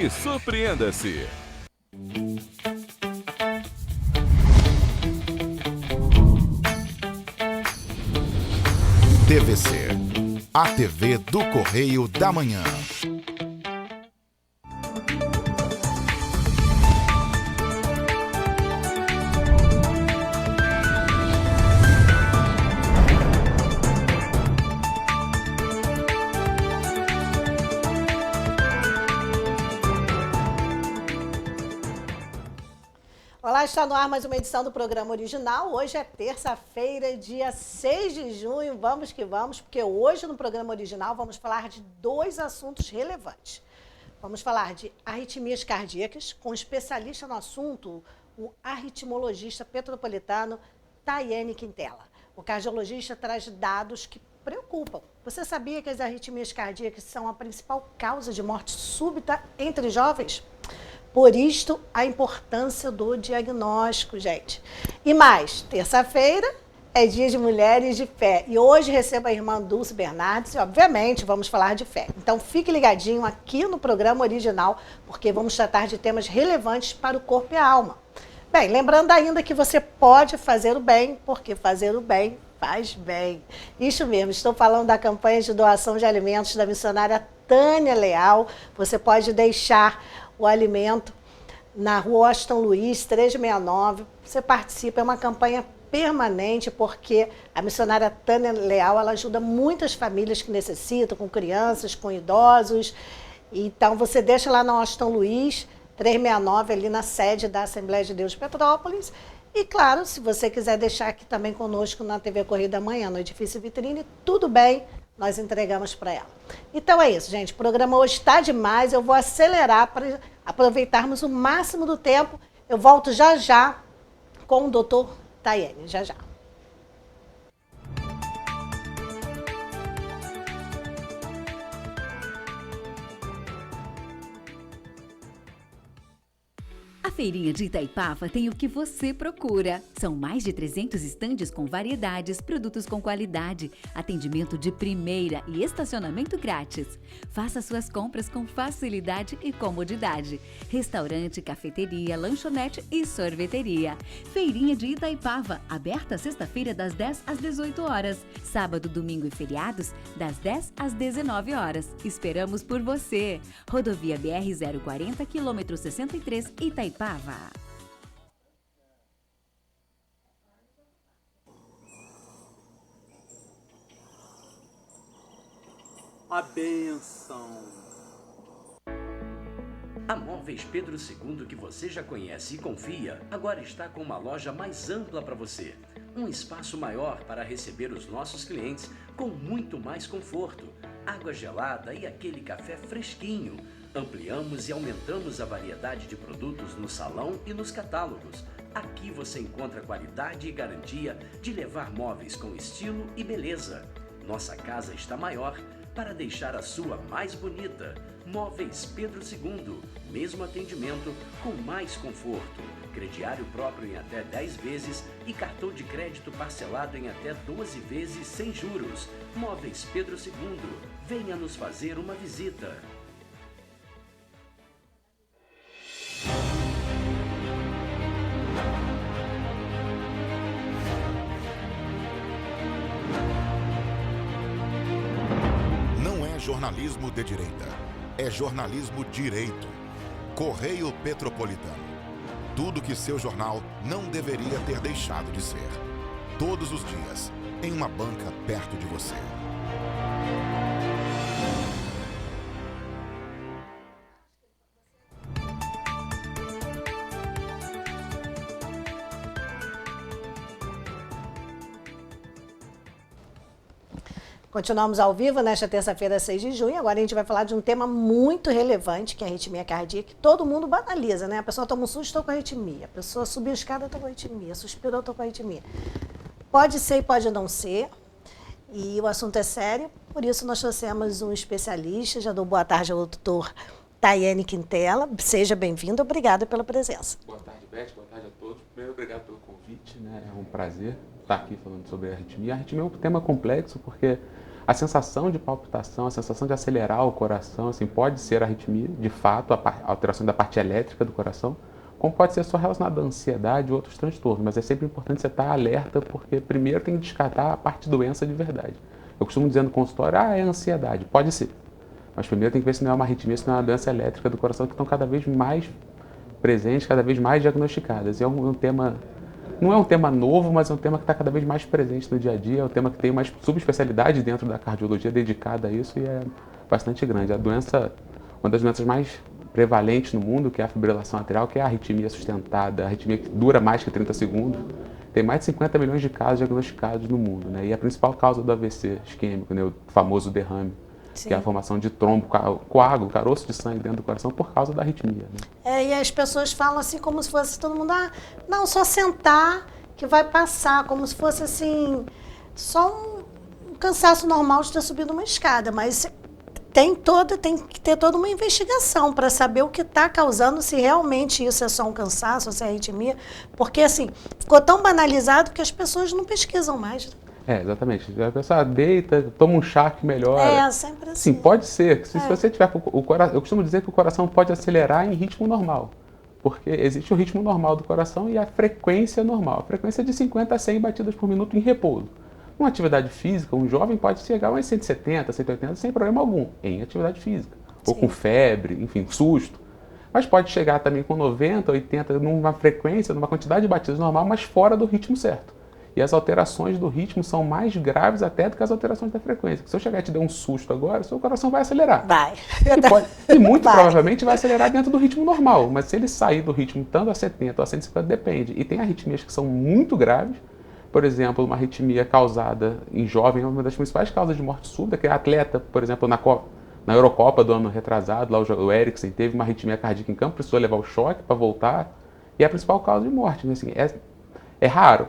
E surpreenda-se. TVC, a TV do Correio da Manhã. Olá, está no ar mais uma edição do programa original. Hoje é terça-feira, dia 6 de junho. Vamos que vamos, porque hoje no programa original vamos falar de dois assuntos relevantes. Vamos falar de arritmias cardíacas, com um especialista no assunto, o arritmologista petropolitano Tayene Quintela. O cardiologista traz dados que preocupam. Você sabia que as arritmias cardíacas são a principal causa de morte súbita entre jovens? Por isto, a importância do diagnóstico, gente. E mais, terça-feira é dia de mulheres de fé. E hoje recebo a irmã Dulce Bernardes e, obviamente, vamos falar de fé. Então, fique ligadinho aqui no programa original, porque vamos tratar de temas relevantes para o corpo e a alma. Bem, lembrando ainda que você pode fazer o bem, porque fazer o bem faz bem. Isso mesmo, estou falando da campanha de doação de alimentos da missionária Tânia Leal. Você pode deixar o alimento na Rua Washington Luiz, 369. Você participa, é uma campanha permanente, porque a missionária Tânia Leal, ela ajuda muitas famílias que necessitam, com crianças, com idosos. Então, você deixa lá na Washington Luiz, 369, ali na sede da Assembleia de Deus de Petrópolis. E, claro, se você quiser deixar aqui também conosco na TV Correio da Manhã, no edifício Vitrine, tudo bem, nós entregamos para ela. Então é isso, gente. O programa hoje está demais. Eu vou acelerar para aproveitarmos o máximo do tempo. Eu volto já já com o doutor Tayene. Já já. A Feirinha de Itaipava tem o que você procura. São mais de 300 estandes com variedades, produtos com qualidade, atendimento de primeira e estacionamento grátis. Faça suas compras com facilidade e comodidade. Restaurante, cafeteria, lanchonete e sorveteria. Feirinha de Itaipava, aberta sexta-feira das 10 às 18 horas. Sábado, domingo e feriados, das 10 às 19 horas. Esperamos por você. Rodovia BR-040, quilômetro 63, Itaipava. A bênção. A Móveis Pedro II, que você já conhece e confia, agora está com uma loja mais ampla para você. Um espaço maior para receber os nossos clientes com muito mais conforto, água gelada e aquele café fresquinho. Ampliamos e aumentamos a variedade de produtos no salão e nos catálogos. Aqui você encontra qualidade e garantia de levar móveis com estilo e beleza. Nossa casa está maior para deixar a sua mais bonita. Móveis Pedro II, mesmo atendimento com mais conforto. Crediário próprio em até 10 vezes e cartão de crédito parcelado em até 12 vezes sem juros. Móveis Pedro II, venha nos fazer uma visita. Não é jornalismo de direita, é jornalismo direito. Correio Petropolitano. Tudo que seu jornal não deveria ter deixado de ser. Todos os dias, em uma banca perto de você. Continuamos ao vivo nesta terça-feira, 6 de junho. Agora a gente vai falar de um tema muito relevante, que é a arritmia cardíaca, que todo mundo banaliza, né? A pessoa toma um susto, estou com arritmia. A pessoa subiu a escada, estou com arritmia. Suspirou, estou com arritmia. Pode ser e pode não ser. E o assunto é sério, por isso nós trouxemos um especialista. Já dou boa tarde ao doutor Tayene Quintela. Seja bem-vindo, obrigada pela presença. Boa tarde, Beth, boa tarde a todos. Primeiro, obrigado pelo convite, né? É um prazer estar aqui falando sobre a arritmia. A arritmia é um tema complexo porque A sensação de palpitação, a sensação de acelerar o coração, assim, pode ser arritmia, de fato, a alteração da parte elétrica do coração, como pode ser só relacionado à ansiedade e outros transtornos. Mas é sempre importante você estar alerta, porque primeiro tem que descartar a parte doença de verdade. Eu costumo dizer no consultório, é ansiedade, pode ser. Mas primeiro tem que ver se não é uma arritmia, se não é uma doença elétrica do coração, que estão cada vez mais presentes, cada vez mais diagnosticadas. E é um tema, não é um tema novo, mas é um tema que está cada vez mais presente no dia a dia, é um tema que tem uma subespecialidade dentro da cardiologia dedicada a isso e é bastante grande. A doença, uma das doenças mais prevalentes no mundo, que é a fibrilação atrial, que é a arritmia sustentada, a arritmia que dura mais que 30 segundos, tem mais de 50 milhões de casos diagnosticados no mundo, né? E a principal causa do AVC isquêmico, né? O famoso derrame, Sim. que é a formação de trombo, coágulo, caroço de sangue dentro do coração por causa da arritmia. Né? E as pessoas falam assim como se fosse todo mundo, não, só sentar que vai passar, como se fosse assim, só um cansaço normal de ter subido uma escada, mas tem que ter toda uma investigação para saber o que está causando, se realmente isso é só um cansaço, ou se é arritmia, porque assim, ficou tão banalizado que as pessoas não pesquisam mais. Exatamente. A pessoa deita, toma um chá que melhora. Sempre assim. Sim, pode ser. Se você tiver o coração, eu costumo dizer que o coração pode acelerar em ritmo normal, porque existe o ritmo normal do coração e a frequência normal. A frequência é de 50 a 100 batidas por minuto em repouso. Uma atividade física, um jovem pode chegar a umas 170, 180 sem problema algum, em atividade física. Ou com febre, enfim, susto. Mas pode chegar também com 90, 80, numa frequência, numa quantidade de batidas normal, mas fora do ritmo certo. E as alterações do ritmo são mais graves até do que as alterações da frequência. Se eu chegar e te der um susto agora, seu coração vai acelerar. Vai. E muito provavelmente vai acelerar dentro do ritmo normal. Mas se ele sair do ritmo tanto a 70 ou a 150, depende. E tem arritmias que são muito graves. Por exemplo, uma arritmia causada em jovem é uma das principais causas de morte súbita, que é atleta, por exemplo, na Eurocopa do ano retrasado, lá o Eriksen teve uma arritmia cardíaca em campo, precisou levar o choque para voltar. E é a principal causa de morte. Assim, é raro?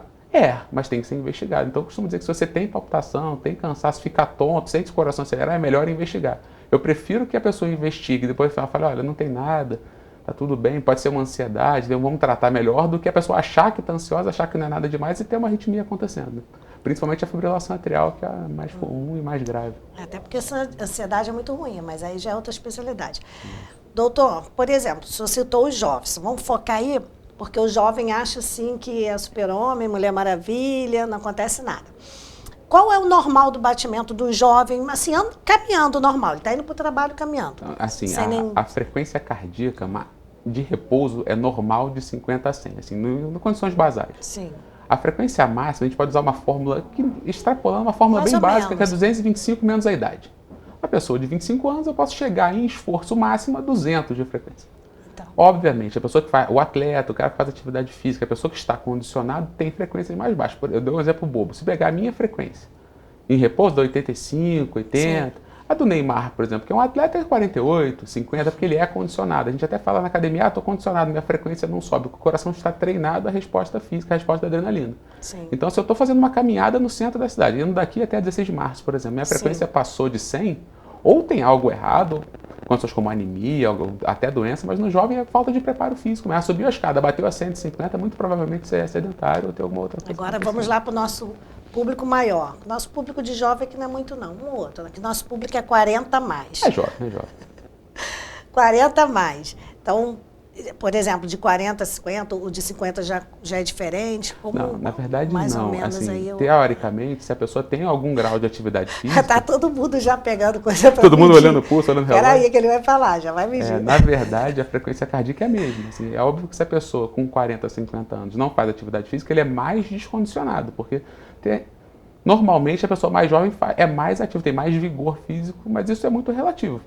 Mas tem que ser investigado. Então eu costumo dizer que se você tem palpitação, tem cansaço, fica tonto, sente o coração acelerar, é melhor investigar. Eu prefiro que a pessoa investigue e depois fale, olha, não tem nada, tá tudo bem, pode ser uma ansiedade, vamos tratar melhor, do que a pessoa achar que está ansiosa, achar que não é nada demais e ter uma arritmia acontecendo. Principalmente a fibrilação atrial, que é a mais comum e mais grave. Até porque essa ansiedade é muito ruim, mas aí já é outra especialidade. Doutor, por exemplo, o senhor citou os jovens, vamos focar aí? Porque o jovem acha, assim, que é super-homem, Mulher Maravilha, não acontece nada. Qual é o normal do batimento do jovem, assim, caminhando normal? Ele está indo para o trabalho caminhando. Assim, a frequência cardíaca de repouso é normal de 50 a 100, assim, em condições basais. Sim. A frequência máxima, a gente pode usar uma fórmula, extrapolando uma fórmula bem básica, que é 225 menos a idade. Uma pessoa de 25 anos, eu posso chegar em esforço máximo a 200 de frequência. Obviamente, a pessoa que faz, o atleta, o cara que faz atividade física, a pessoa que está condicionado tem frequências mais baixas. Eu dou um exemplo bobo. Se pegar a minha frequência em repouso, dá 85, 80. Sim. A do Neymar, por exemplo, que é um atleta é 48, 50, porque ele é condicionado. A gente até fala na academia, estou condicionado, minha frequência não sobe, porque o coração está treinado à resposta física, à resposta da adrenalina. Sim. Então, se eu estou fazendo uma caminhada no centro da cidade, indo daqui até 16 de março, por exemplo, minha frequência passou de 100, ou tem algo errado, condições como anemia, até doença, mas no jovem é falta de preparo físico. Mas subiu a escada, bateu a 150, muito provavelmente você é sedentário ou tem alguma outra coisa. Agora vamos lá para o nosso público maior. Nosso público de jovem que não é muito não, um outro. Que nosso público é 40 mais. É jovem. 40 mais. Então, por exemplo, de 40 a 50, o de 50 já é diferente? Como, não, na verdade mais não. Ou menos assim, aí teoricamente, se a pessoa tem algum grau de atividade física... Tá todo mundo já pegando coisa para todo mundo olhando o pulso, olhando o relógio. Peraí que ele vai falar, já vai medir. Na verdade, a frequência cardíaca é a mesma. Assim, é óbvio que se a pessoa com 40, 50 anos não faz atividade física, ele é mais descondicionado, porque normalmente a pessoa mais jovem é mais ativa, tem mais vigor físico, mas isso é muito relativo.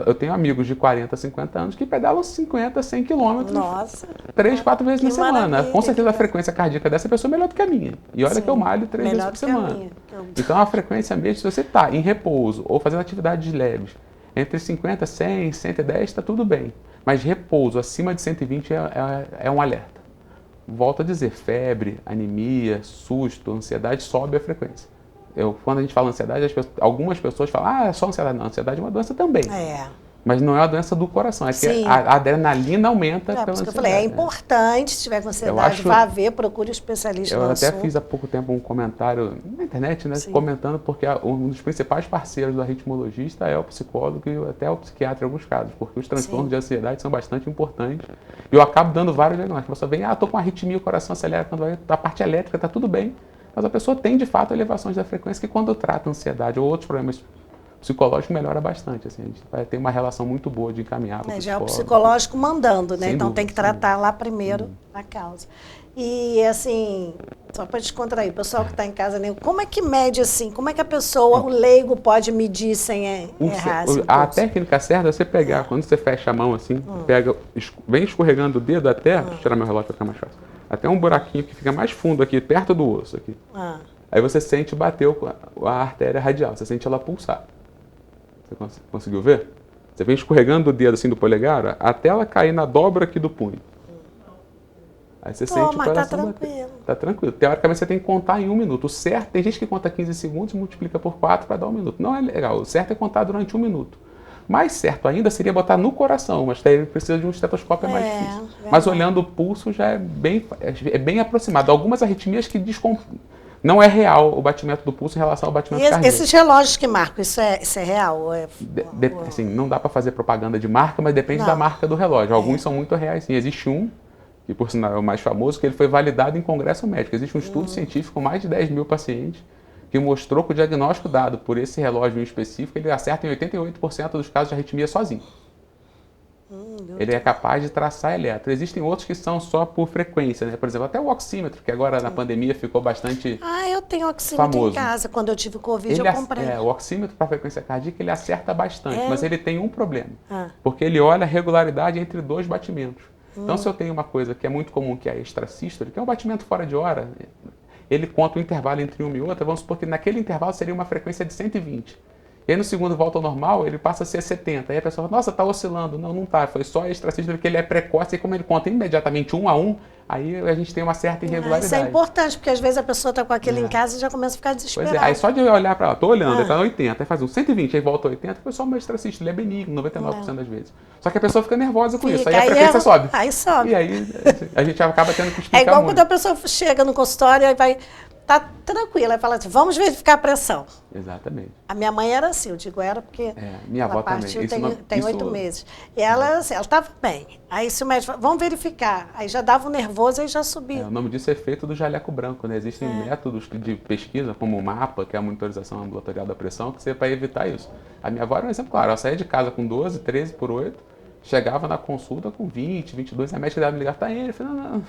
Eu tenho amigos de 40, 50 anos que pedalam 50, 100 quilômetros 3, 4 vezes na semana. Com certeza a frequência cardíaca dessa pessoa é melhor do que a minha. E olha que eu malho 3 vezes por semana. Então a frequência mesmo, se você está em repouso ou fazendo atividades leves, entre 50, 100, 110 está tudo bem. Mas repouso acima de 120 é um alerta. Volto a dizer, febre, anemia, susto, ansiedade, sobe a frequência. Quando a gente fala ansiedade, algumas pessoas falam, é só ansiedade. Não, ansiedade é uma doença também. Mas não é uma doença do coração, é que Sim. a adrenalina aumenta Por pela isso que eu falei, é ansiedade. importante, se tiver com ansiedade, vá ver, procure um especialista Eu no até assunto. fiz há pouco tempo um comentário na internet, né, Sim. comentando porque um dos principais parceiros do arritmologista é o psicólogo e até o psiquiatra em alguns casos, porque os transtornos Sim. de ansiedade são bastante importantes. E eu acabo dando vários diagnósticos. A pessoa vem, tô com arritmia, o coração acelera, quando vai, a parte elétrica está tudo bem, mas a pessoa tem de fato elevações da frequência que quando trata ansiedade ou outros problemas psicológicos melhora bastante. Assim, a gente vai ter uma relação muito boa de encaminhar para o Já é o psicólogo. psicológico mandando, né? Sem Então dúvida, tem que sem tratar lá primeiro a causa. E assim, só para descontrair, o pessoal que está em casa, né? Como é que mede assim? Como é que a pessoa, o leigo, pode medir sem errar? Assim, A técnica certa é você pegar, quando você fecha a mão assim, pega, vem escorregando o dedo até, deixa eu tirar meu relógio para ficar mais fácil, até um buraquinho que fica mais fundo aqui, perto do osso aqui. Aí você sente bater a artéria radial, você sente ela pulsar. Você conseguiu ver? Você vem escorregando o dedo assim do polegar até ela cair na dobra aqui do punho. Aí você sente o mas coração tá bater. tranquilo. Tá tranquilo. Teoricamente você tem que contar em 1 minuto. O certo, tem gente que conta 15 segundos e multiplica por 4 para dar 1 minuto. Não é legal. O certo é contar durante 1 minuto. Mais certo ainda seria botar no coração, mas daí precisa de um estetoscópio, é mais difícil. Verdade. Mas olhando o pulso já é bem aproximado. Algumas arritmias que não é real o batimento do pulso em relação ao batimento E cardíaco. esses relógios que marcam, isso é real? Ou é, Assim, não dá para fazer propaganda de marca, mas depende Não. da marca do relógio. Alguns são muito reais. Sim. Existe um, que por sinal é o mais famoso, que ele foi validado em congresso médico. Existe um estudo científico com mais de 10 mil pacientes que mostrou que o diagnóstico dado por esse relógio em específico, ele acerta em 88% dos casos de arritmia sozinho. Ele é capaz de traçar eletro. Existem outros que são só por frequência, né? Por exemplo, até o oxímetro, que agora na pandemia ficou bastante eu tenho oxímetro famoso. em casa. Quando eu tive Covid, ele eu comprei. o oxímetro para frequência cardíaca, ele acerta bastante, É? mas ele tem um problema. Ah. Porque ele olha a regularidade entre 2 batimentos. Então, se eu tenho uma coisa que é muito comum, que é a extrasístole, que é um batimento fora de hora, ele conta o intervalo entre uma e outra. Vamos supor que naquele intervalo seria uma frequência de 120. E aí no segundo volta ao normal, ele passa a ser 70. Aí a pessoa fala, nossa, está oscilando. Não, não está. Foi só a extrasístole, porque ele é precoce e como ele conta imediatamente 1 a 1, aí a gente tem uma certa irregularidade. Isso é importante, porque às vezes a pessoa está com aquele em casa e já começa a ficar Pois desesperada. é, aí só de eu olhar para ela, tô olhando, ele está 80, aí faz um 120, aí volta a 80, foi só uma extrasístole, ele é benigno, 99% das vezes. Só que a pessoa fica nervosa com isso, aí a frequência sobe. Aí sobe. E aí a gente acaba tendo que explicar É igual muito. quando a pessoa chega no consultório e vai... Tá tranquila, e fala assim, vamos verificar a pressão. Exatamente. A minha mãe era assim, eu digo era porque minha avó ela partiu também. tem 8 meses. E ela, assim, ela estava bem. Aí se o médico falou, vamos verificar. Aí já dava um nervoso e já subia. O nome disso é efeito do jaleco branco, né? Existem métodos de pesquisa, como o MAPA, que é a monitorização ambulatorial da pressão, que seria para evitar isso. A minha avó era um exemplo claro, ela saía de casa com 12, 13 por 8, chegava na consulta com 20, 22, a médica dava me ligar, tá ele. Eu falei,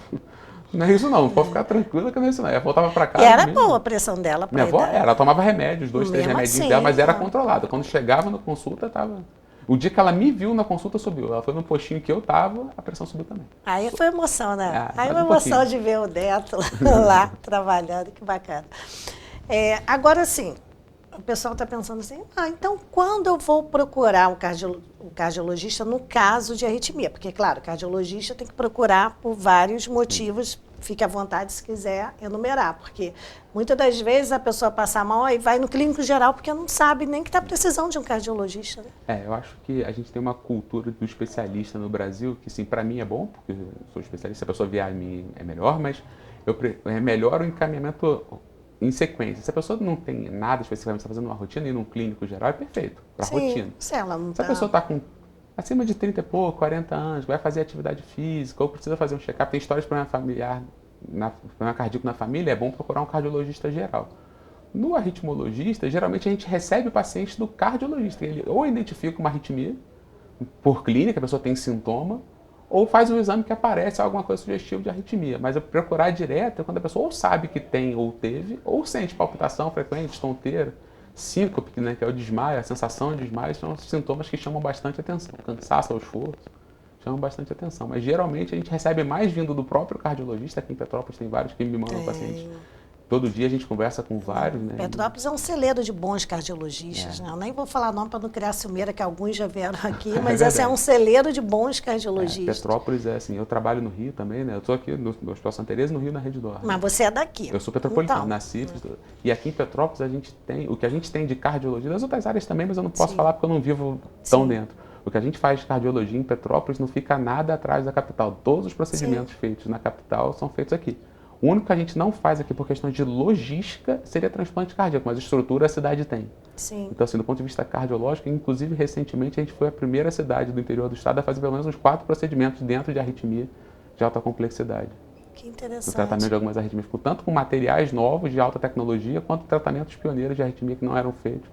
não é isso não, pode ficar tranquila que não é isso não. Ela voltava para casa. E era mesmo. boa a pressão dela. Minha avó idade. ela tomava remédios, 2, 3 Mesmo remedinhos assim, dela, mas era controlada. Quando chegava na consulta, tava... O dia que ela me viu na consulta, subiu. Ela foi no postinho que eu tava, a pressão subiu também. Aí foi emoção, né? Aí só foi um emoção pouquinho. de ver o Neto lá trabalhando, que bacana. Agora sim, o pessoal está pensando assim, então quando eu vou procurar um cardiologista no caso de arritmia? Porque, claro, o cardiologista tem que procurar por vários motivos, fique à vontade se quiser enumerar, porque muitas das vezes a pessoa passa mal e vai no clínico geral porque não sabe nem que está precisando de um cardiologista. Né? Eu acho que a gente tem uma cultura do especialista no Brasil, que sim, para mim é bom, porque eu sou especialista, se a pessoa vier a mim é melhor, mas é melhor o encaminhamento em sequência. Se a pessoa não tem nada especificamente, está fazendo uma rotina e num clínico geral, é perfeito, para rotina. Se ela não Se a pessoa está com acima de 30 e pouco, 40 anos, vai fazer atividade física ou precisa fazer um check-up, tem histórias de problema familiar, problema cardíaco na família, é bom procurar um cardiologista geral. No arritmologista, geralmente a gente recebe o paciente do cardiologista. Ele ou identifica uma arritmia por clínica, a pessoa tem sintoma, ou faz um exame que aparece alguma coisa sugestiva de arritmia. Mas eu procurar direto é quando a pessoa ou sabe que tem ou teve, ou sente palpitação frequente, tonteira, síncope, né, que é o desmaio, a sensação de desmaio, são sintomas que chamam bastante atenção. Cansaço ou esforço chamam bastante atenção. Mas geralmente a gente recebe mais vindo do próprio cardiologista. Aqui em Petrópolis tem vários que me mandam pacientes. Todo dia a gente conversa com vários. Né? Petrópolis é um celeiro de bons cardiologistas. Né? Eu nem vou falar nome para não criar ciumeira, que alguns já vieram aqui, mas esse é um celeiro de bons cardiologistas. Petrópolis é assim, eu trabalho no Rio também, né? Eu estou aqui no Hospital Santa Teresa, no Rio, na Rede D'Or. Mas você é daqui. Eu sou petropolitano, então, nasci. E aqui em Petrópolis a gente tem, o que a gente tem de cardiologia, das outras áreas também, mas eu não posso falar porque eu não vivo tão dentro. O que a gente faz de cardiologia em Petrópolis não fica nada atrás da capital. Todos os procedimentos feitos na capital são feitos aqui. O único que a gente não faz aqui por questão de logística seria transplante cardíaco, mas estrutura a cidade tem. Sim. Então, assim, do ponto de vista cardiológico, inclusive recentemente a gente foi a primeira cidade do interior do estado a fazer pelo menos uns 4 procedimentos dentro de arritmia de alta complexidade. Que interessante. No tratamento de algumas arritmias, tanto com materiais novos de alta tecnologia, quanto tratamentos pioneiros de arritmia que não eram feitos.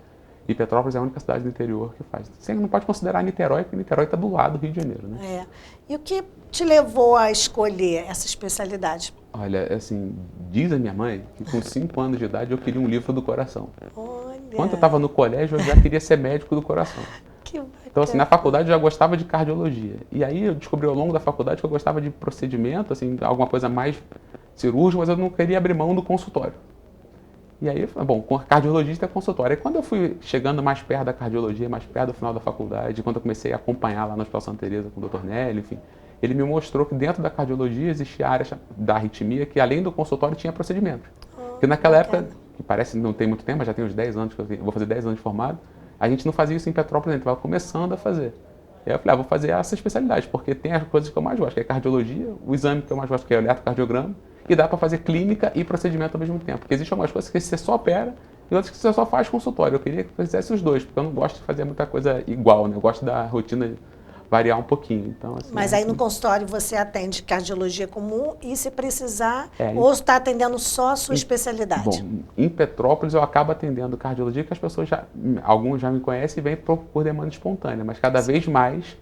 E Petrópolis é a única cidade do interior que faz. Você não pode considerar Niterói, porque Niterói está do lado do Rio de Janeiro, né? É. E o que te levou a escolher essa especialidade? Olha, assim, diz a minha mãe que com 5 anos de idade eu queria um livro do coração. Olha. Quando eu estava no colégio, eu já queria ser médico do coração. Que bacana. Então, assim, na faculdade eu já gostava de cardiologia. E aí eu descobri ao longo da faculdade que eu gostava de procedimento, assim, alguma coisa mais cirúrgica, mas eu não queria abrir mão do consultório. E aí, bom, cardiologista é consultório. E quando eu fui chegando mais perto da cardiologia, mais perto do final da faculdade, quando eu comecei a acompanhar lá no Hospital Santa Teresa com o Dr. Nélio, enfim, ele me mostrou que dentro da cardiologia existia a área da arritmia, que além do consultório tinha procedimento. Porque naquela época, que parece não tem muito tempo, mas já tem uns 10 anos, que eu vou fazer 10 anos de formado, a gente não fazia isso em Petrópolis, a gente estava começando a fazer. E aí eu falei, vou fazer essa especialidade, porque tem as coisas que eu mais gosto, que é cardiologia, o exame que eu mais gosto, que é o eletrocardiograma, e dá para fazer clínica e procedimento ao mesmo tempo. Porque existem algumas coisas que você só opera e outras que você só faz consultório. Eu queria que fizesse os dois, porque eu não gosto de fazer muita coisa igual, né? Eu gosto da rotina variar um pouquinho. Então, assim, mas aí no consultório você atende cardiologia comum e se precisar, ou está atendendo só a sua especialidade? Bom, em Petrópolis eu acabo atendendo cardiologia, que as pessoas alguns já me conhecem e vêm por demanda espontânea, mas cada vez mais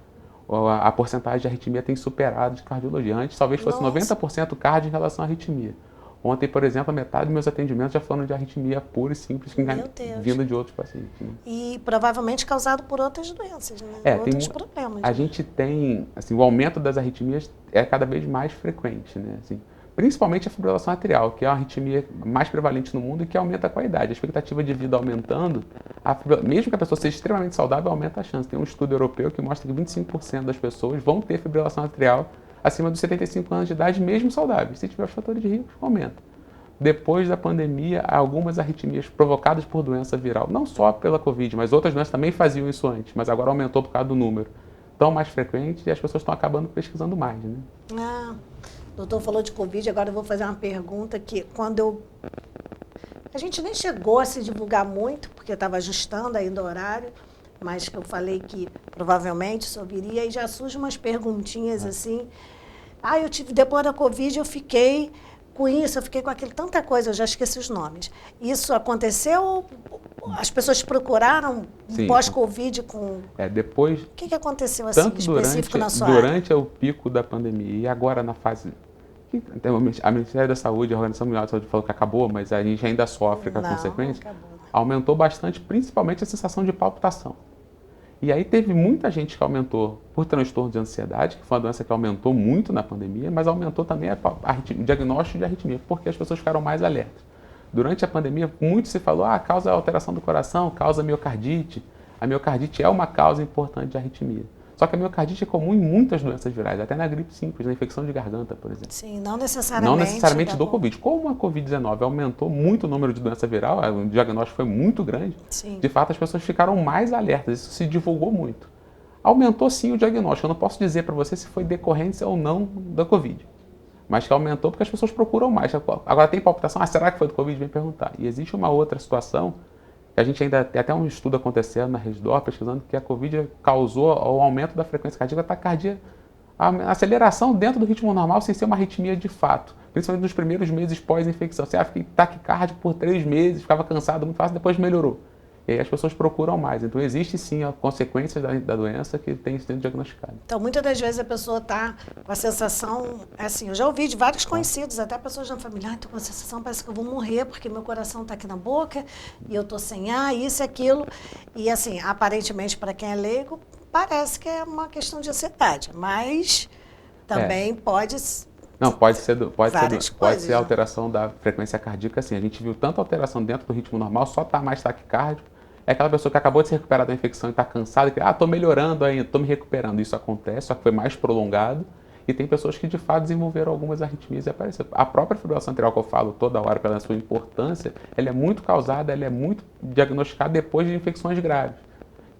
a porcentagem de arritmia tem superado de cardiologia. Antes talvez fosse 90% cardio em relação à arritmia. Ontem, por exemplo, a metade dos meus atendimentos já foram de arritmia pura e simples, vindo de outros pacientes. Né? E provavelmente causado por outras doenças, né? Outros problemas. A gente tem, assim, o aumento das arritmias é cada vez mais frequente, né? Assim, principalmente a fibrilação atrial, que é a arritmia mais prevalente no mundo e que aumenta com a idade. A expectativa de vida aumentando, mesmo que a pessoa seja extremamente saudável, aumenta a chance. Tem um estudo europeu que mostra que 25% das pessoas vão ter fibrilação atrial acima dos 75 anos de idade, mesmo saudáveis. Se tiver os fatores de risco, aumenta. Depois da pandemia, algumas arritmias provocadas por doença viral, não só pela Covid, mas outras doenças também faziam isso antes, mas agora aumentou por causa do número. Estão mais frequentes e as pessoas estão acabando pesquisando mais, né? O doutor falou de Covid, agora eu vou fazer uma pergunta que a gente nem chegou a se divulgar muito, porque estava ajustando ainda o horário, mas que eu falei que provavelmente só viria, e já surgem umas perguntinhas assim. Eu tive, depois da Covid, eu fiquei com isso, eu fiquei com aquilo, tanta coisa, eu já esqueci os nomes. Isso aconteceu? As pessoas procuraram pós-Covid com... depois... O que aconteceu assim, específico na sua área? Durante o pico da pandemia e agora na fase... A Ministério da Saúde, a Organização Mundial da Saúde falou que acabou, mas a gente ainda sofre com a consequência. Aumentou bastante, principalmente a sensação de palpitação. E aí teve muita gente que aumentou por transtorno de ansiedade, que foi uma doença que aumentou muito na pandemia, mas aumentou também o diagnóstico de arritmia, porque as pessoas ficaram mais alertas. Durante a pandemia, muito se falou, causa alteração do coração, causa miocardite. A miocardite é uma causa importante de arritmia. Só que a miocardite é comum em muitas doenças virais, até na gripe simples, na infecção de garganta, por exemplo. Sim, não necessariamente. Não necessariamente do Covid. Como a Covid-19 aumentou muito o número de doença viral, o diagnóstico foi muito grande, de fato as pessoas ficaram mais alertas, isso se divulgou muito. Aumentou sim o diagnóstico, eu não posso dizer para você se foi decorrência ou não da Covid, mas que aumentou porque as pessoas procuram mais. Agora tem palpitação, será que foi do Covid? Vem perguntar. E existe uma outra situação, que a gente ainda tem até um estudo acontecendo na Resdor, pesquisando que a Covid causou o aumento da frequência cardíaca, taquicardia, a aceleração dentro do ritmo normal sem ser uma arritmia de fato, principalmente nos primeiros meses pós-infecção. Você fiquei taquicárdio por 3 meses, ficava cansado muito fácil, depois melhorou. E aí as pessoas procuram mais. Então existe sim a consequência da doença que tem sido diagnosticada. Então muitas das vezes a pessoa está com a sensação, assim, eu já ouvi de vários conhecidos, até pessoas da família, estou com a sensação, parece que eu vou morrer porque meu coração está aqui na boca e eu estou sem ar, isso e aquilo. E assim, aparentemente para quem é leigo, parece que é uma questão de ansiedade, mas também pode ser alteração da frequência cardíaca, assim. A gente viu tanta alteração dentro do ritmo normal, só está mais taquicárdio. É aquela pessoa que acabou de se recuperar da infecção e está cansada e que, estou melhorando ainda, estou me recuperando. Isso acontece, só que foi mais prolongado. E tem pessoas que de fato desenvolveram algumas arritmias e apareceram. A própria fibrilação atrial que eu falo toda hora pela sua importância, ela é muito causada, ela é muito diagnosticada depois de infecções graves.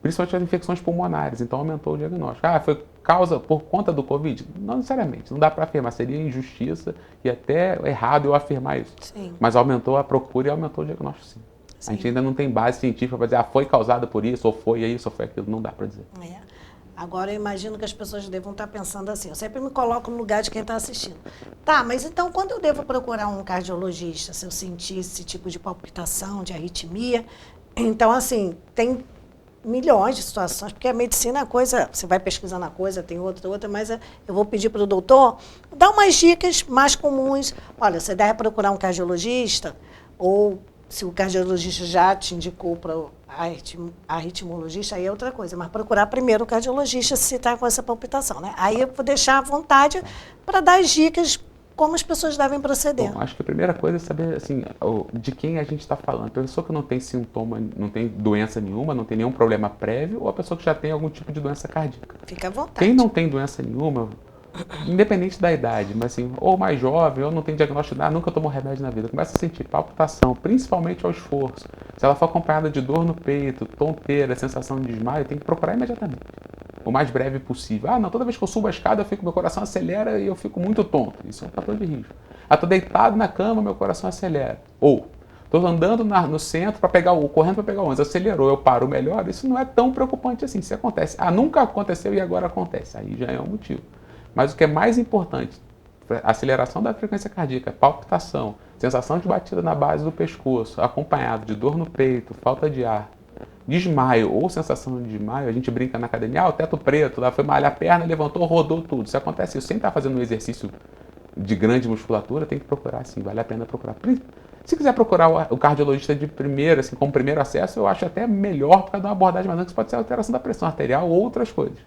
principalmente as infecções pulmonares, então aumentou o diagnóstico. Foi causa por conta do Covid? Não necessariamente, não dá para afirmar, seria injustiça e até errado eu afirmar isso. Sim. Mas aumentou a procura e aumentou o diagnóstico, sim. A gente ainda não tem base científica para dizer, foi causada por isso, ou foi isso, ou foi aquilo, não dá para dizer. Agora eu imagino que as pessoas devam estar pensando assim, eu sempre me coloco no lugar de quem está assistindo. Tá, mas então quando eu devo procurar um cardiologista, se eu sentir esse tipo de palpitação, de arritmia? Então, assim, tem milhões de situações, porque a medicina é coisa, você vai pesquisando a coisa, tem outra, mas eu vou pedir para o doutor dar umas dicas mais comuns. Olha, você deve procurar um cardiologista, ou se o cardiologista já te indicou para a arritmologista, aí é outra coisa, mas procurar primeiro o cardiologista se está com essa palpitação, né? Aí eu vou deixar à vontade para dar as dicas como as pessoas devem proceder. Bom, acho que a primeira coisa é saber assim, de quem a gente está falando. A pessoa que não tem sintoma, não tem doença nenhuma, não tem nenhum problema prévio, ou a pessoa que já tem algum tipo de doença cardíaca. Fica à vontade. Quem não tem doença nenhuma, independente da idade, mas assim, ou mais jovem, ou não tem diagnóstico, nunca tomou remédio na vida, começa a sentir palpitação, principalmente ao esforço. Se ela for acompanhada de dor no peito, tonteira, sensação de desmaio, tem que procurar imediatamente. O mais breve possível. Toda vez que eu subo a escada, meu coração acelera e eu fico muito tonto. Isso é um fator de risco. Estou deitado na cama, meu coração acelera. Ou estou andando no centro correndo para pegar o ônibus, acelerou, eu paro melhor. Isso não é tão preocupante assim. Se acontece, nunca aconteceu e agora acontece. Aí já é um motivo. Mas o que é mais importante, aceleração da frequência cardíaca, palpitação, sensação de batida na base do pescoço, acompanhado de dor no peito, falta de ar, desmaio ou sensação de desmaio, a gente brinca na academia, o teto preto, lá foi malhar a perna, levantou, rodou tudo. Se acontece isso sem estar fazendo um exercício de grande musculatura, tem que procurar sim, vale a pena procurar. Se quiser procurar o cardiologista de primeira, assim, como primeiro acesso, eu acho até melhor por causa de uma abordagem mais ampla, que pode ser alteração da pressão arterial ou outras coisas.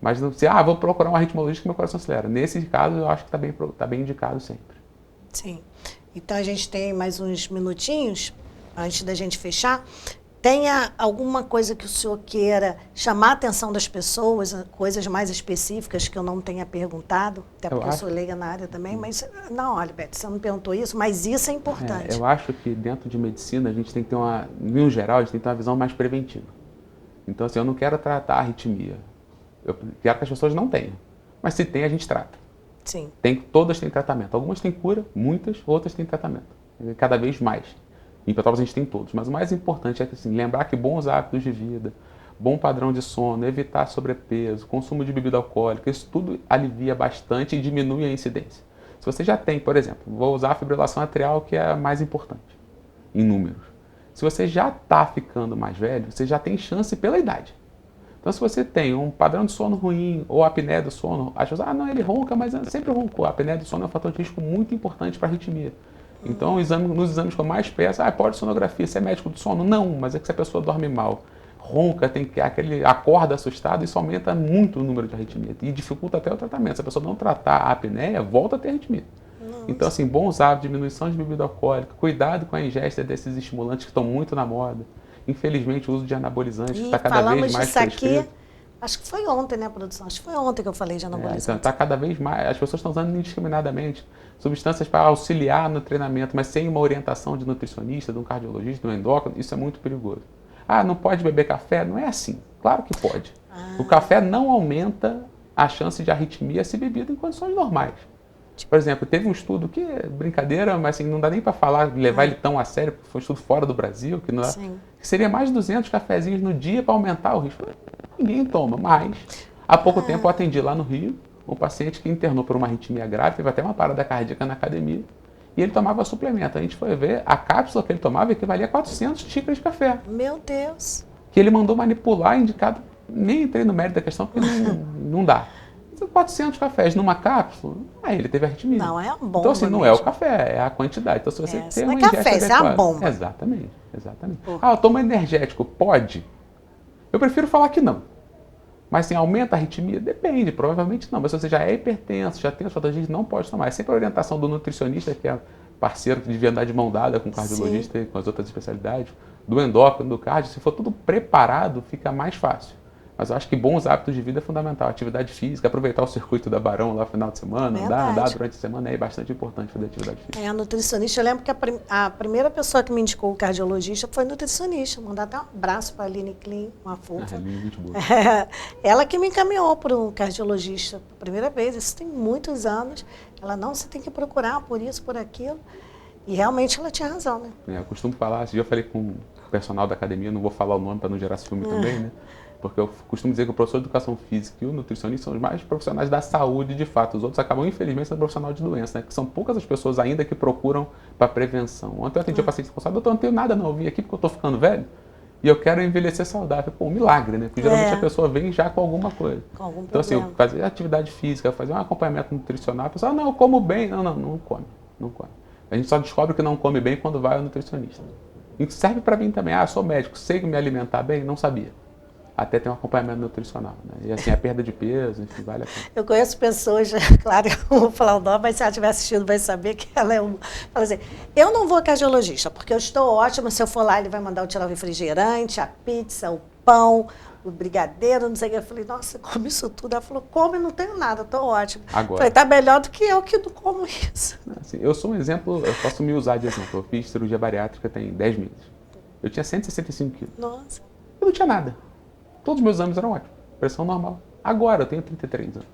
Mas não se, vou procurar um arritmologista que meu coração acelera. Nesse caso, eu acho que está bem indicado sempre. Sim. Então, a gente tem mais uns minutinhos, antes da gente fechar. Tenha alguma coisa que o senhor queira chamar a atenção das pessoas, coisas mais específicas que eu não tenha perguntado, até porque eu sou leiga na área também, mas, não, olha, Beth, você não perguntou isso, mas isso é importante. Eu acho que dentro de medicina, a gente tem que ter no geral, a gente tem que ter uma visão mais preventiva. Então, assim, eu não quero tratar a arritmia. Eu quero que as pessoas não tenham. Mas se tem, a gente trata. Sim. Todas têm tratamento. Algumas têm cura, muitas, outras têm tratamento. Cada vez mais. Em Petrópolis a gente tem todos. Mas o mais importante é que, assim, lembrar que bons hábitos de vida, bom padrão de sono, evitar sobrepeso, consumo de bebida alcoólica, isso tudo alivia bastante e diminui a incidência. Se você já tem, por exemplo, vou usar a fibrilação atrial, que é a mais importante, em números. Se você já está ficando mais velho, você já tem chance pela idade. Então, se você tem um padrão de sono ruim ou apneia do sono, as pessoas, ele ronca, mas sempre roncou. A apneia do sono é um fator de risco muito importante para a arritmia. Então, nos exames que eu mais peço, pode sonografia, você é médico do sono? Não, mas é que se a pessoa dorme mal, ronca, acorda assustado, isso aumenta muito o número de arritmia e dificulta até o tratamento. Se a pessoa não tratar a apneia, volta a ter arritmia. Então, assim, bons hábitos, diminuição de bebida alcoólica, cuidado com a ingesta desses estimulantes que estão muito na moda. Infelizmente, o uso de anabolizantes está cada vez mais prescrito. Acho que foi ontem, né, produção? Acho que foi ontem que eu falei de anabolizantes. Então, está cada vez mais, as pessoas estão usando indiscriminadamente substâncias para auxiliar no treinamento, mas sem uma orientação de nutricionista, de um cardiologista, de um endócrino, isso é muito perigoso. Não pode beber café? Não é assim. Claro que pode. O café não aumenta a chance de arritmia se bebido em condições normais. Por exemplo, teve um estudo que é brincadeira, mas assim, não dá nem para falar, levar ele tão a sério, porque foi um estudo fora do Brasil, que seria mais de 200 cafezinhos no dia para aumentar o risco. Ninguém toma, mas há pouco tempo eu atendi lá no Rio um paciente que internou por uma arritmia grave, teve até uma parada cardíaca na academia, e ele tomava suplemento. A gente foi ver, a cápsula que ele tomava equivalia a 400 xícaras de café. Meu Deus! Que ele mandou manipular, indicado, nem entrei no mérito da questão, porque não dá. 400 cafés numa cápsula, ele teve arritmia. Não, é uma bomba. Então, assim, não é o café, é a quantidade. Então, se você tem uma ingesta café, isso é uma bomba. Exatamente. Eu tomo energético, pode? Eu prefiro falar que não. Mas, assim, aumenta a arritmia? Depende, provavelmente não. Mas se você já é hipertenso, já tem os fatores de risco, não pode tomar. É sempre a orientação do nutricionista, que é parceiro que devia andar de mão dada com o cardiologista e com as outras especialidades, do endócrino, do cardio. Se for tudo preparado, fica mais fácil. Mas eu acho que bons hábitos de vida é fundamental. Atividade física, aproveitar o circuito da Barão lá no final de semana, andar durante a semana é bastante importante fazer atividade física. A nutricionista, eu lembro que a primeira pessoa que me indicou o cardiologista foi nutricionista. Mandar até um abraço para a Aline Klein, uma fofa. Muito boa. Ela que me encaminhou para um cardiologista a primeira vez, isso tem muitos anos. Ela, não, você tem que procurar por isso, por aquilo. E realmente ela tinha razão, né? Eu costumo falar, esse dia eu falei com o personal da academia, não vou falar o nome para não gerar ciúme também, né? Porque eu costumo dizer que o professor de educação física e o nutricionista são os mais profissionais da saúde, de fato. Os outros acabam, infelizmente, sendo profissional de doença, né? Que são poucas as pessoas ainda que procuram para prevenção. Ontem eu atendi um paciente que falou, doutor, não tenho nada não, eu vim aqui porque eu estou ficando velho e eu quero envelhecer saudável. Pô, um milagre, né? Porque geralmente a pessoa vem já com alguma coisa. Com algum então, problema. assim, fazer atividade física, fazer um acompanhamento nutricional, a pessoa, não, eu como bem. Não come. A gente só descobre que não come bem quando vai ao nutricionista. Isso serve para mim também. Eu sou médico, sei me alimentar bem? Não sabia. Até ter um acompanhamento nutricional, né? E assim, a perda de peso, enfim, vale a pena. Eu conheço pessoas, claro, eu não vou falar o nome, mas se ela estiver assistindo vai saber que ela é uma. Fala assim, eu não vou ao cardiologista, porque eu estou ótima, se eu for lá ele vai mandar eu tirar o refrigerante, a pizza, o pão, o brigadeiro, não sei o que. Eu falei, nossa, come isso tudo. Ela falou, come, não tenho nada, estou ótima. Agora, falei, tá melhor do que eu que não como isso. Assim, eu sou um exemplo, eu posso me usar de exemplo. Eu fiz cirurgia bariátrica tem 10 meses. Eu tinha 165 quilos. Nossa. Eu não tinha nada. Todos os meus exames eram ótimos. Pressão normal. Agora eu tenho 33 anos.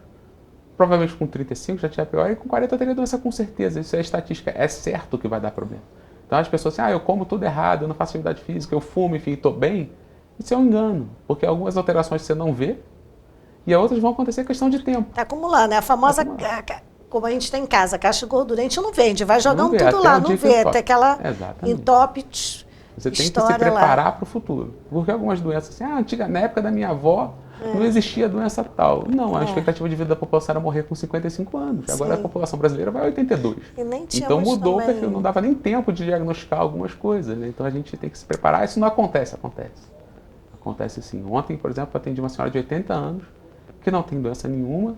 Provavelmente com 35 já tinha pior e com 40 eu teria doença com certeza. Isso é estatística. É certo que vai dar problema. Então as pessoas assim, eu como tudo errado, eu não faço atividade física, eu fumo, enfim, estou bem. Isso é um engano. Porque algumas alterações você não vê e outras vão acontecer em questão de tempo. Tá acumulando, né? A famosa, como a gente tem em casa, caixa de gordura, a gente não vende, vai jogando tudo lá, não vê. Até aquela entope. Você tem que se preparar para o futuro. Porque algumas doenças, assim, na época da minha avó, não existia doença tal. Não, a expectativa de vida da população era morrer com 55 anos. Sim. Agora a população brasileira vai a 82. E nem então mudou o perfil, não dava nem tempo de diagnosticar algumas coisas. Né? Então a gente tem que se preparar. Isso não acontece, acontece sim. Ontem, por exemplo, eu atendi uma senhora de 80 anos, que não tem doença nenhuma,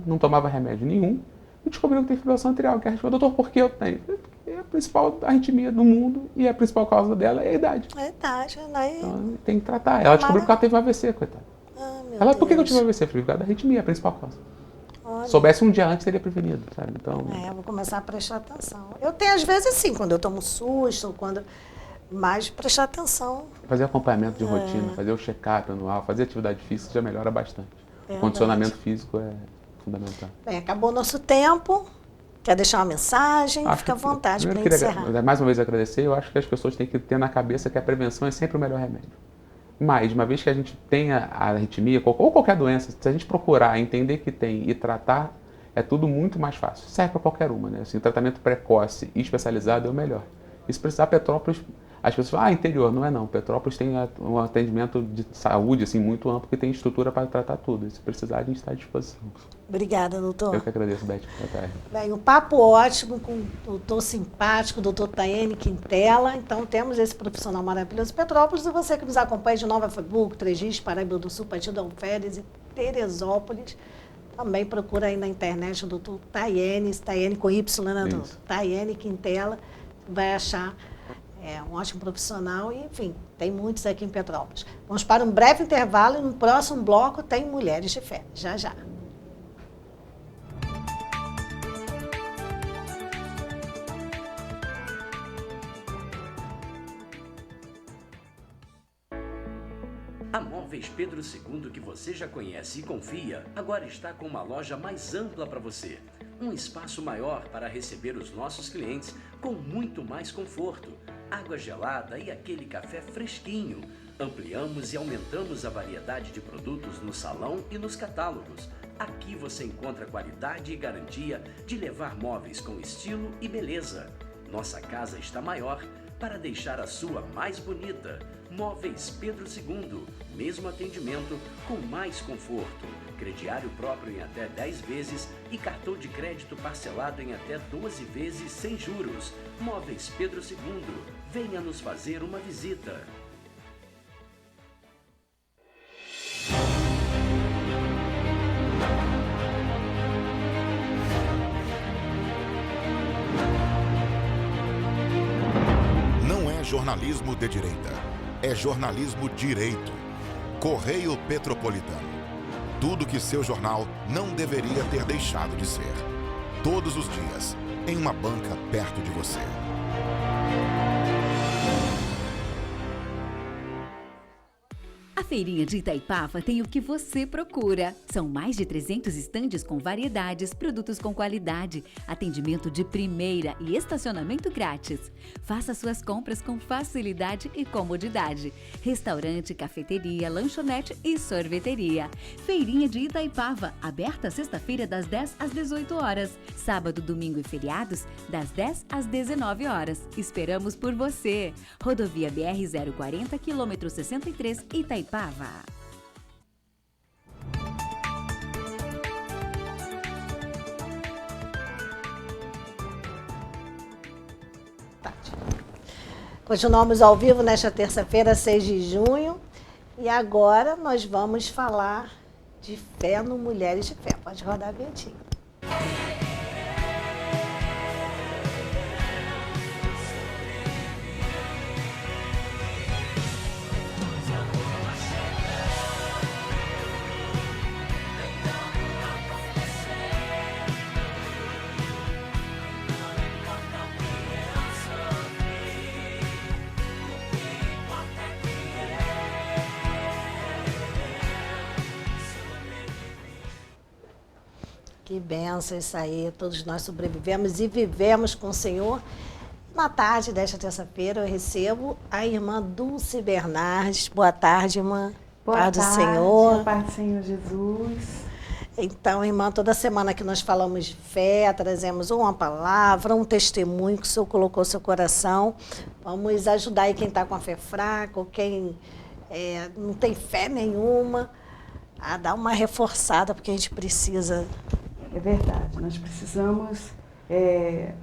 não tomava remédio nenhum, e descobriu que tem fibrilação atrial. Que a gente falou, doutor, por que eu tenho? É a principal arritmia do mundo e a principal causa dela é a idade. É a idade, né? Então tem que tratar. Ela descobriu que ela teve um AVC, coitada. Ela, por que eu tive um AVC? Por causa da arritmia, a principal causa. Olha. Soubesse um dia antes, teria prevenido, sabe? Então... vou começar a prestar atenção. Eu tenho, às vezes, assim, quando eu tomo susto, mas prestar atenção. Fazer acompanhamento de rotina, fazer o check-up anual, fazer atividade física já melhora bastante. O condicionamento físico é fundamental. Bem, acabou o nosso tempo. Quer deixar uma mensagem? Fica à vontade para encerrar. Mais uma vez agradecer. Eu acho que as pessoas têm que ter na cabeça que a prevenção é sempre o melhor remédio. Mas, uma vez que a gente tenha a arritmia, ou qualquer doença, se a gente procurar entender que tem e tratar, é tudo muito mais fácil. Serve para qualquer uma, né? Assim, o tratamento precoce e especializado é o melhor. E se precisar, Petrópolis... As pessoas falam, interior, não é não. Petrópolis tem um atendimento de saúde assim, muito amplo, que tem estrutura para tratar tudo. E se precisar, a gente está à disposição. Obrigada, doutor. Eu que agradeço, Beth. Bem, um papo ótimo com o doutor simpático, o doutor Tayene Quintela. Então, temos esse profissional maravilhoso de Petrópolis. E você que nos acompanha de Nova Friburgo, Trejis, Paraíba do Sul, Partido Alferes e Teresópolis, também procura aí na internet o doutor Tayene com Y, né, doutor? Tayene Quintela, vai achar... É um ótimo profissional e, enfim, tem muitos aqui em Petrópolis. Vamos para um breve intervalo e no próximo bloco tem Mulheres de Fé. Já, já. A Móveis Pedro II, que você já conhece e confia, agora está com uma loja mais ampla para você. Um espaço maior para receber os nossos clientes com muito mais conforto. Água gelada e aquele café fresquinho. Ampliamos e aumentamos a variedade de produtos no salão e nos catálogos. Aqui você encontra qualidade e garantia de levar móveis com estilo e beleza. Nossa casa está maior para deixar a sua mais bonita. Móveis Pedro II, mesmo atendimento com mais conforto. Crediário próprio em até 10 vezes e cartão de crédito parcelado em até 12 vezes sem juros. Móveis Pedro II, venha nos fazer uma visita. Não é jornalismo de direita, é jornalismo direito. Correio Petropolitano. Tudo que seu jornal não deveria ter deixado de ser. Todos os dias, em uma banca perto de você. A Feirinha de Itaipava tem o que você procura. São mais de 300 estandes com variedades, produtos com qualidade, atendimento de primeira e estacionamento grátis. Faça suas compras com facilidade e comodidade. Restaurante, cafeteria, lanchonete e sorveteria. Feirinha de Itaipava, aberta sexta-feira das 10 às 18 horas. Sábado, domingo e feriados, das 10 às 19 horas. Esperamos por você. Rodovia BR-040, quilômetro 63, Itaipava. Continuamos ao vivo nesta terça-feira, 6 de junho. E agora nós vamos falar de fé no Mulheres de Fé. Pode rodar a vinhetinha. Que bênção isso aí, todos nós sobrevivemos e vivemos com o Senhor. Na tarde desta terça-feira eu recebo a irmã Dulce Bernardes. Boa tarde, irmã. Boa Paz do tarde, Senhor. Paz do Senhor Jesus. Então, irmã, toda semana que nós falamos de fé, trazemos uma palavra, um testemunho que o Senhor colocou no seu coração. Vamos ajudar aí quem está com a fé fraca, ou quem não tem fé nenhuma, a dar uma reforçada, porque a gente precisa. É verdade, nós precisamos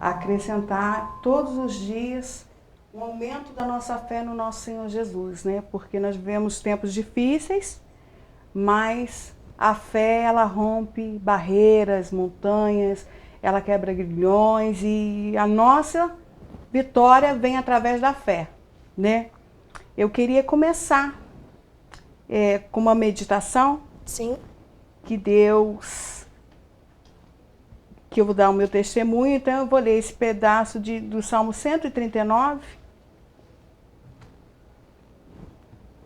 acrescentar todos os dias um aumento da nossa fé no nosso Senhor Jesus, né? Porque nós vivemos tempos difíceis, mas a fé, ela rompe barreiras, montanhas, ela quebra grilhões e a nossa vitória vem através da fé, né? Eu queria começar com uma meditação. Sim. Que eu vou dar o meu testemunho, então eu vou ler esse pedaço do Salmo 139,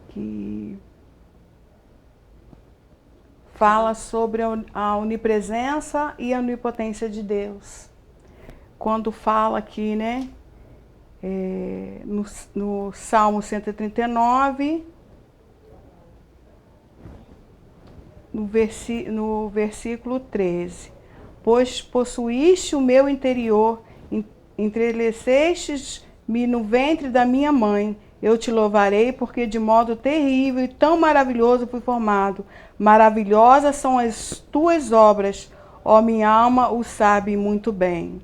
que fala sobre a onipresença e a onipotência de Deus. Quando fala aqui, né, no Salmo 139, no versículo 13. Pois possuíste o meu interior, entrelecestes-me no ventre da minha mãe. Eu te louvarei, porque de modo terrível e tão maravilhoso fui formado. Maravilhosas são as tuas obras, ó minha alma o sabe muito bem.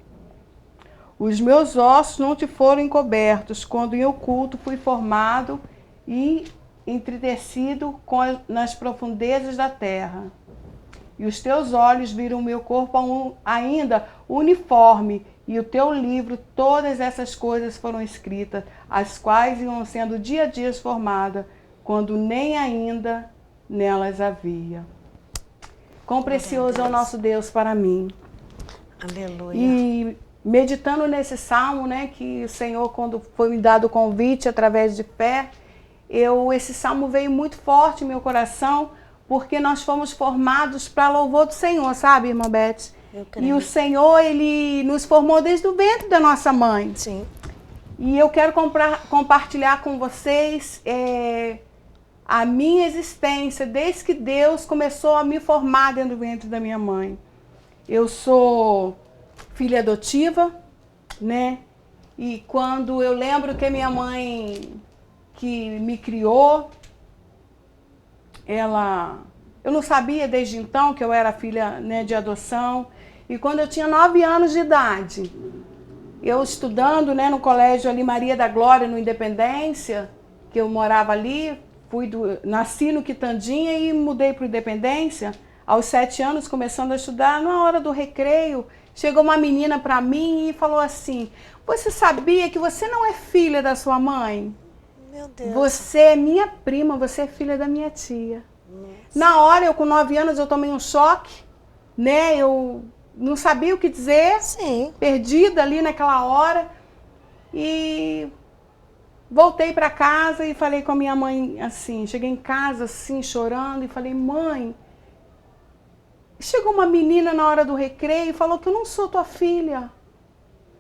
Os meus ossos não te foram encobertos, quando em oculto fui formado e entretecido nas profundezas da terra. E os teus olhos viram o meu corpo ainda uniforme, e o teu livro, todas essas coisas foram escritas, as quais iam sendo dia a dia formadas, quando nem ainda nelas havia. Quão precioso é o nosso Deus para mim. Aleluia. E meditando nesse salmo, né, que o Senhor, quando foi me dado o convite através de fé, esse salmo veio muito forte em meu coração, porque nós fomos formados para louvor do Senhor, sabe, irmã Beth? E o Senhor, Ele nos formou desde o ventre da nossa mãe. Sim. E eu quero compartilhar com vocês a minha existência, desde que Deus começou a me formar dentro do ventre da minha mãe. Eu sou filha adotiva, né? E quando eu lembro que minha mãe, que me criou, eu não sabia desde então que eu era filha, né, de adoção. E quando eu tinha 9 anos de idade, eu estudando, né, no colégio ali Maria da Glória, no Independência, que eu morava ali, nasci no Quitandinha e mudei para o Independência. Aos 7 anos, começando a estudar, na hora do recreio, chegou uma menina para mim e falou assim: você sabia que você não é filha da sua mãe? Meu Deus. Você é minha prima, você é filha da minha tia. Nossa. Na hora, eu com 9 anos, eu tomei um choque, né? Eu não sabia o que dizer, Sim. perdida ali naquela hora. E voltei para casa e falei com a minha mãe assim, cheguei em casa assim, chorando, e falei, mãe, chegou uma menina na hora do recreio e falou que eu não sou tua filha,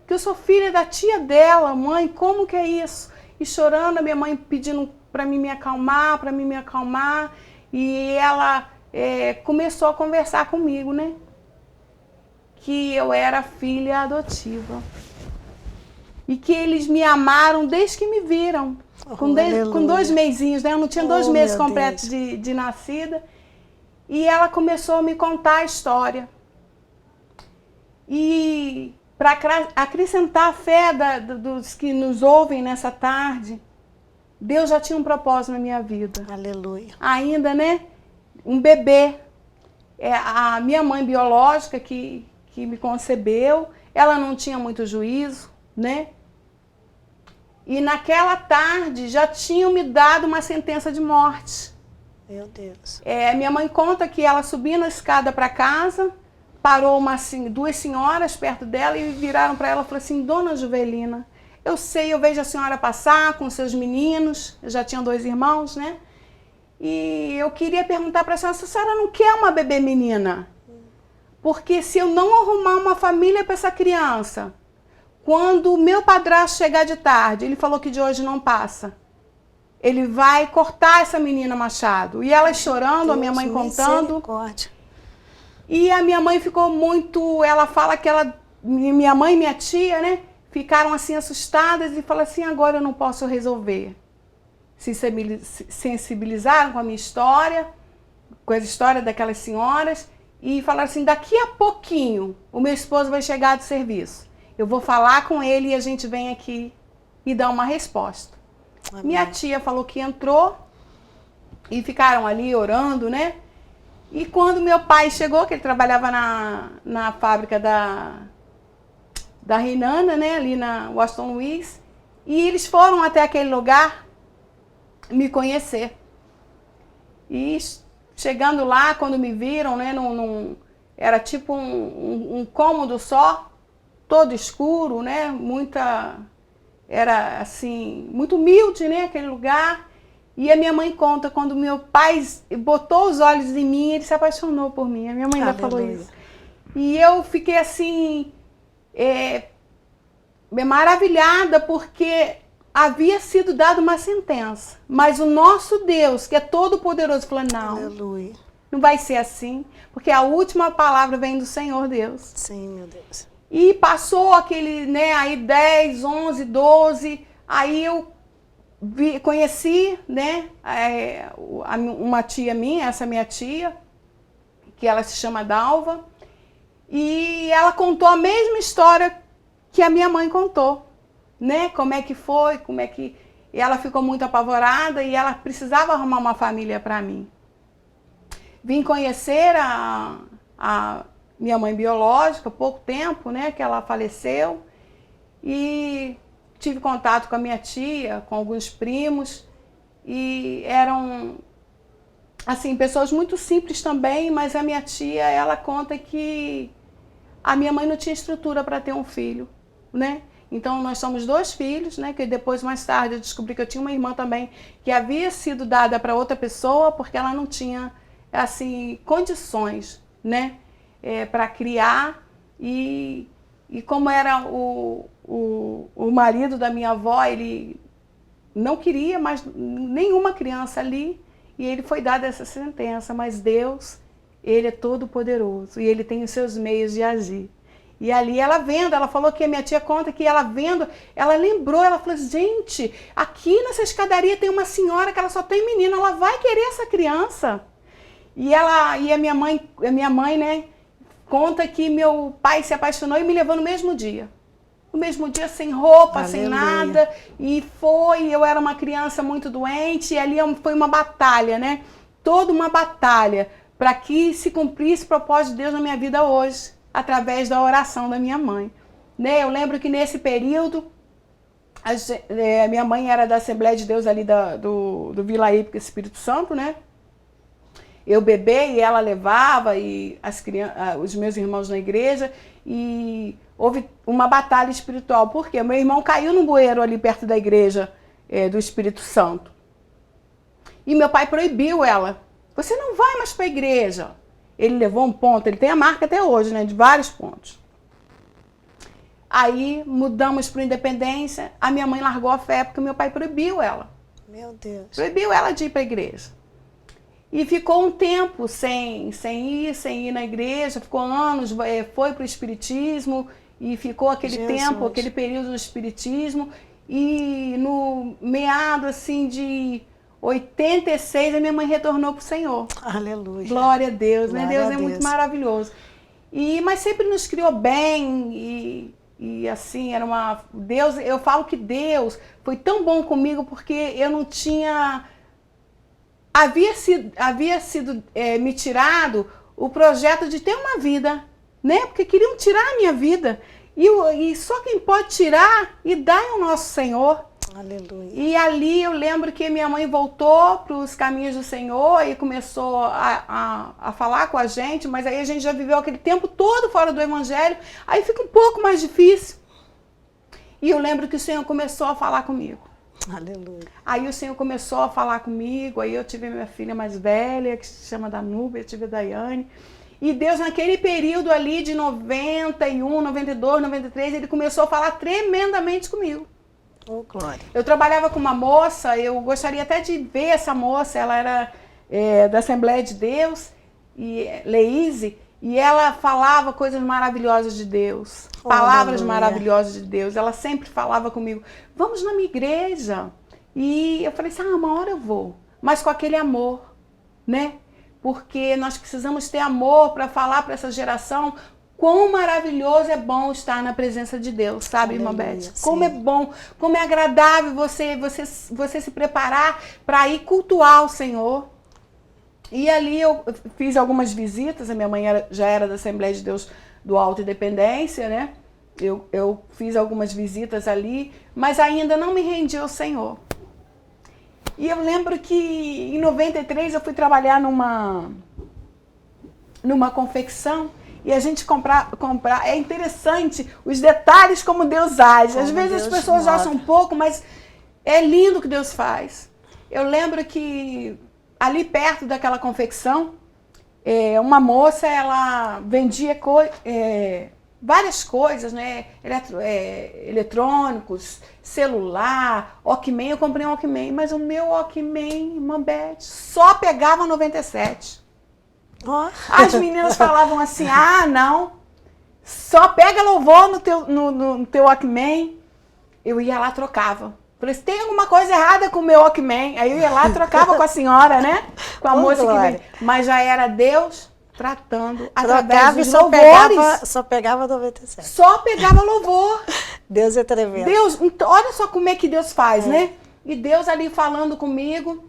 que eu sou filha da tia dela. Mãe, como que é isso? E chorando, a minha mãe pedindo para mim me acalmar, e ela começou a conversar comigo, né? Que eu era filha adotiva. E que eles me amaram desde que me viram. Com 2 mesinhos, né? Eu não tinha 2 meses completos de nascida. E ela começou a me contar a história. E para acrescentar a fé dos que nos ouvem nessa tarde, Deus já tinha um propósito na minha vida. Aleluia. Ainda, né? Um bebê. A minha mãe biológica que me concebeu, ela não tinha muito juízo, né? E naquela tarde já tinham me dado uma sentença de morte. Meu Deus. Minha mãe conta que ela subindo a escada para casa, parou 2 senhoras perto dela e viraram para ela e falaram assim, Dona Juvelina, eu sei, eu vejo a senhora passar com seus meninos, eu já tinha 2 irmãos, né? E eu queria perguntar para a senhora se a senhora não quer uma bebê menina. Porque se eu não arrumar uma família para essa criança, quando o meu padrasto chegar de tarde, ele falou que de hoje não passa, ele vai cortar essa menina machado. E ela chorando, a minha mãe contando. E a minha mãe ficou muito... Ela fala que minha mãe e minha tia, né? Ficaram assim assustadas e falaram assim, agora eu não posso resolver. Se sensibilizaram com a minha história, com a história daquelas senhoras, e falaram assim, daqui a pouquinho o meu esposo vai chegar do serviço. Eu vou falar com ele e a gente vem aqui e dá uma resposta. Amém. Minha tia falou que entrou e ficaram ali orando, né? E quando meu pai chegou, que ele trabalhava na fábrica da Reinana, né? Ali na Washington Luiz, e eles foram até aquele lugar me conhecer. E chegando lá, quando me viram, né? Era tipo um cômodo só, todo escuro, né? Era assim, muito humilde, né? Aquele lugar. E a minha mãe conta, quando meu pai botou os olhos em mim, ele se apaixonou por mim. A minha mãe ainda falou isso. E eu fiquei assim, maravilhada, porque havia sido dada uma sentença. Mas o nosso Deus, que é todo poderoso, falou, não. Aleluia. Não vai ser assim, porque a última palavra vem do Senhor Deus. Sim, meu Deus. E passou aquele, né, aí 10, 11, 12, aí eu conheci, né, uma tia minha, essa minha tia, que ela se chama Dalva, e ela contou a mesma história que a minha mãe contou, né, como é que foi, e ela ficou muito apavorada e ela precisava arrumar uma família para mim. Vim conhecer a minha mãe biológica, pouco tempo, né, que ela faleceu, e tive contato com a minha tia, com alguns primos, e eram, assim, pessoas muito simples também, mas a minha tia, ela conta que a minha mãe não tinha estrutura para ter um filho, né? Então, nós somos 2 filhos, né, que depois, mais tarde, eu descobri que eu tinha uma irmã também, que havia sido dada para outra pessoa, porque ela não tinha, assim, condições, né, para criar, e como era o marido da minha avó, ele não queria mais nenhuma criança ali, e ele foi dado essa sentença, mas Deus, ele é todo poderoso, e ele tem os seus meios de agir. E ali ela vendo, ela falou que a minha tia conta que ela vendo, ela lembrou, ela falou, gente, aqui nessa escadaria tem uma senhora que ela só tem menino, ela vai querer essa criança. E a minha mãe, né, conta que meu pai se apaixonou e me levou no mesmo dia. No mesmo dia, sem roupa, aleluia, sem nada. E eu era uma criança muito doente, e ali foi uma batalha, né? Toda uma batalha para que se cumprisse o propósito de Deus na minha vida hoje, através da oração da minha mãe. Né? Eu lembro que nesse período, minha mãe era da Assembleia de Deus ali do Vila Hípica, Espírito Santo, né? Eu bebê e ela levava e os meus irmãos na igreja, e houve uma batalha espiritual. Por quê? Meu irmão caiu no bueiro ali perto da igreja do Espírito Santo. E meu pai proibiu ela. Você não vai mais para a igreja. Ele levou um ponto, ele tem a marca até hoje, né, de vários pontos. Aí mudamos para o Independência, a minha mãe largou a fé porque meu pai proibiu ela. Meu Deus. Proibiu ela de ir para a igreja. E ficou um tempo sem ir na igreja, ficou anos, foi para o espiritismo e ficou aquele tempo, aquele período do espiritismo. E no meado assim de 86, a minha mãe retornou para o Senhor. Aleluia. Glória a Deus, né? Glória Deus a é Deus. muito maravilhoso. Mas sempre nos criou bem e assim, Deus, eu falo que Deus foi tão bom comigo porque eu não tinha... Havia sido me tirado o projeto de ter uma vida, né? Porque queriam tirar a minha vida. E só quem pode tirar e dar é o nosso Senhor. Aleluia. E ali eu lembro que minha mãe voltou para os caminhos do Senhor e começou a falar com a gente, mas aí a gente já viveu aquele tempo todo fora do Evangelho, aí fica um pouco mais difícil. E eu lembro que o Senhor começou a falar comigo. Aleluia. Aí o Senhor começou a falar comigo, aí eu tive a minha filha mais velha, que se chama Danúbia, eu tive a Daiane. E Deus, naquele período ali de 91, 92, 93, Ele começou a falar tremendamente comigo. Oh, glória. Eu trabalhava com uma moça, eu gostaria até de ver essa moça, ela era da Assembleia de Deus, Leíse, e ela falava coisas maravilhosas de Deus, palavras maravilhosas de Deus. Ela sempre falava comigo, vamos na minha igreja. E eu falei assim, uma hora eu vou, mas com aquele amor, né? Porque nós precisamos ter amor para falar para essa geração quão maravilhoso é bom estar na presença de Deus, sabe, irmã Beth? Como é bom, como é agradável você se preparar para ir cultuar o Senhor. E ali eu fiz algumas visitas, a minha mãe já era da Assembleia de Deus do Alto Independência, né? Eu fiz algumas visitas ali, mas ainda não me rendi ao Senhor. E eu lembro que em 93 eu fui trabalhar numa confecção e a gente comprar. É interessante os detalhes como Deus age. Às vezes as pessoas acham um pouco, mas é lindo o que Deus faz. Eu lembro que ali perto daquela confecção, uma moça, ela vendia várias coisas, né? Eletrônicos, celular, Walkman. Eu comprei um Walkman, mas o meu Walkman, irmã Beth, só pegava 97. Oh. As meninas falavam assim, não, só pega louvor no teu Walkman. Eu ia lá, trocava. Falei, se tem alguma coisa errada com o meu Walkman, aí eu ia lá, trocava com a senhora, né? Com a moça que veio. Mas já era Deus tratando através dos louvores. Só pegava 97. Só pegava louvor. Deus é tremendo. Deus, olha só como é que Deus faz, né? E Deus ali falando comigo.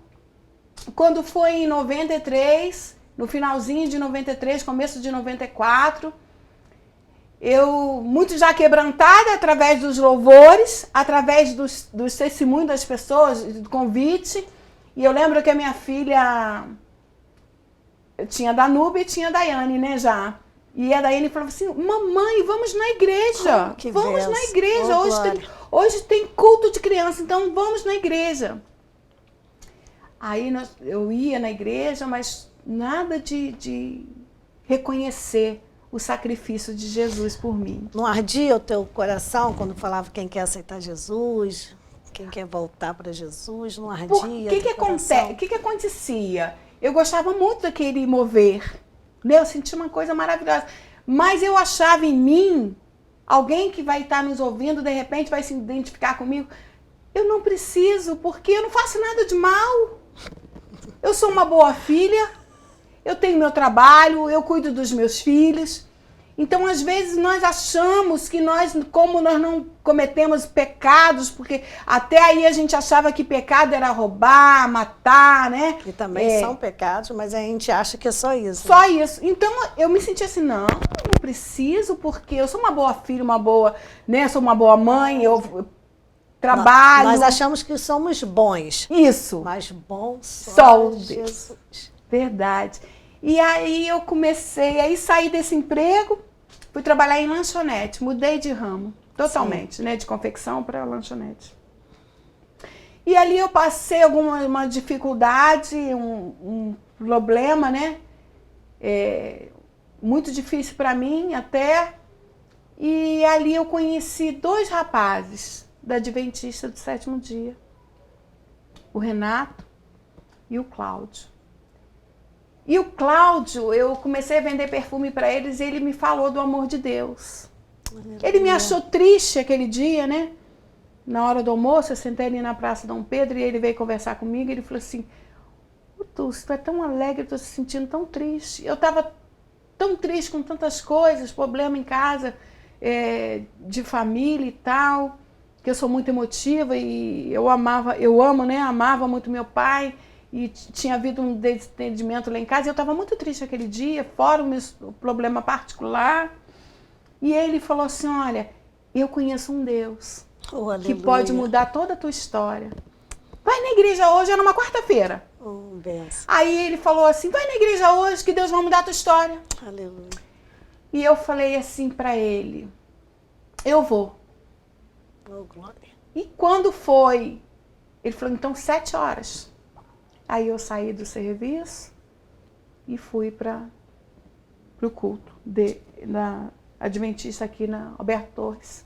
Quando foi em 93, no finalzinho de 93, começo de 94, eu, muito já quebrantada através dos louvores, através dos testemunhos das pessoas, do convite. E eu lembro que a minha filha... Eu tinha a Danúbia e tinha a Daiane, né, já. E a Daiane falou assim, mamãe, vamos na igreja. Vamos na igreja. Hoje tem culto de criança, então vamos na igreja. Aí eu ia na igreja, mas nada de reconhecer o sacrifício de Jesus por mim. Não ardia o teu coração quando falava quem quer aceitar Jesus, quem quer voltar para Jesus? Não ardia? O que acontecia? Eu gostava muito daquele mover, né? Eu sentia uma coisa maravilhosa. Mas eu achava em mim, alguém que vai estar nos ouvindo, de repente vai se identificar comigo. Eu não preciso, porque eu não faço nada de mal. Eu sou uma boa filha, eu tenho meu trabalho, eu cuido dos meus filhos. Então, às vezes, nós achamos que como nós não cometemos pecados, porque até aí a gente achava que pecado era roubar, matar, né? E também são pecados, mas a gente acha que é só isso. Só isso. Então, eu me sentia assim, não preciso, porque eu sou uma boa filha, uma boa, né? Eu sou uma boa mãe, eu trabalho. Nós achamos que somos bons. Isso. Mas bons Só Deus. Jesus. Verdade. E aí eu comecei, aí saí desse emprego, fui trabalhar em lanchonete, mudei de ramo totalmente, né, de confecção para lanchonete. E ali eu passei uma dificuldade, um problema, né, muito difícil para mim até. E ali eu conheci 2 rapazes da Adventista do Sétimo Dia, o Renato e o Cláudio. E o Cláudio, eu comecei a vender perfume para eles e ele me falou do amor de Deus. Ele me achou triste aquele dia, né? Na hora do almoço, eu sentei ali na Praça Dom Pedro e ele veio conversar comigo e ele falou assim, Dulce, tu é tão alegre, eu tô se sentindo tão triste. Eu estava tão triste com tantas coisas, problema em casa, de família e tal, que eu sou muito emotiva e amava muito meu pai. E tinha havido um desentendimento lá em casa, e eu estava muito triste aquele dia, fora o meu problema particular. E ele falou assim, olha, eu conheço um Deus que pode mudar toda a tua história. Vai na igreja hoje, era uma quarta-feira. Aí ele falou assim, vai na igreja hoje que Deus vai mudar a tua história. Aleluia. E eu falei assim para ele, eu vou. Oh, glória. E quando foi? Ele falou, então 7 horas. Aí eu saí do serviço e fui para o culto da Adventista aqui na Alberto Torres.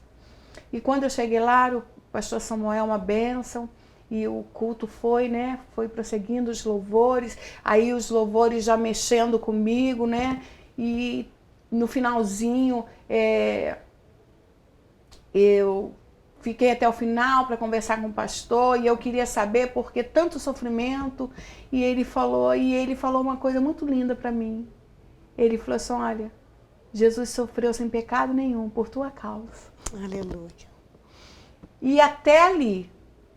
E quando eu cheguei lá, o pastor Samuel, uma bênção, e o culto foi, né? Foi prosseguindo os louvores, aí os louvores já mexendo comigo, né? E no finalzinho, eu fiquei até o final para conversar com o pastor e eu queria saber por que tanto sofrimento. E ele falou uma coisa muito linda para mim. Ele falou assim, olha, Jesus sofreu sem pecado nenhum por tua causa. Aleluia. E até ali,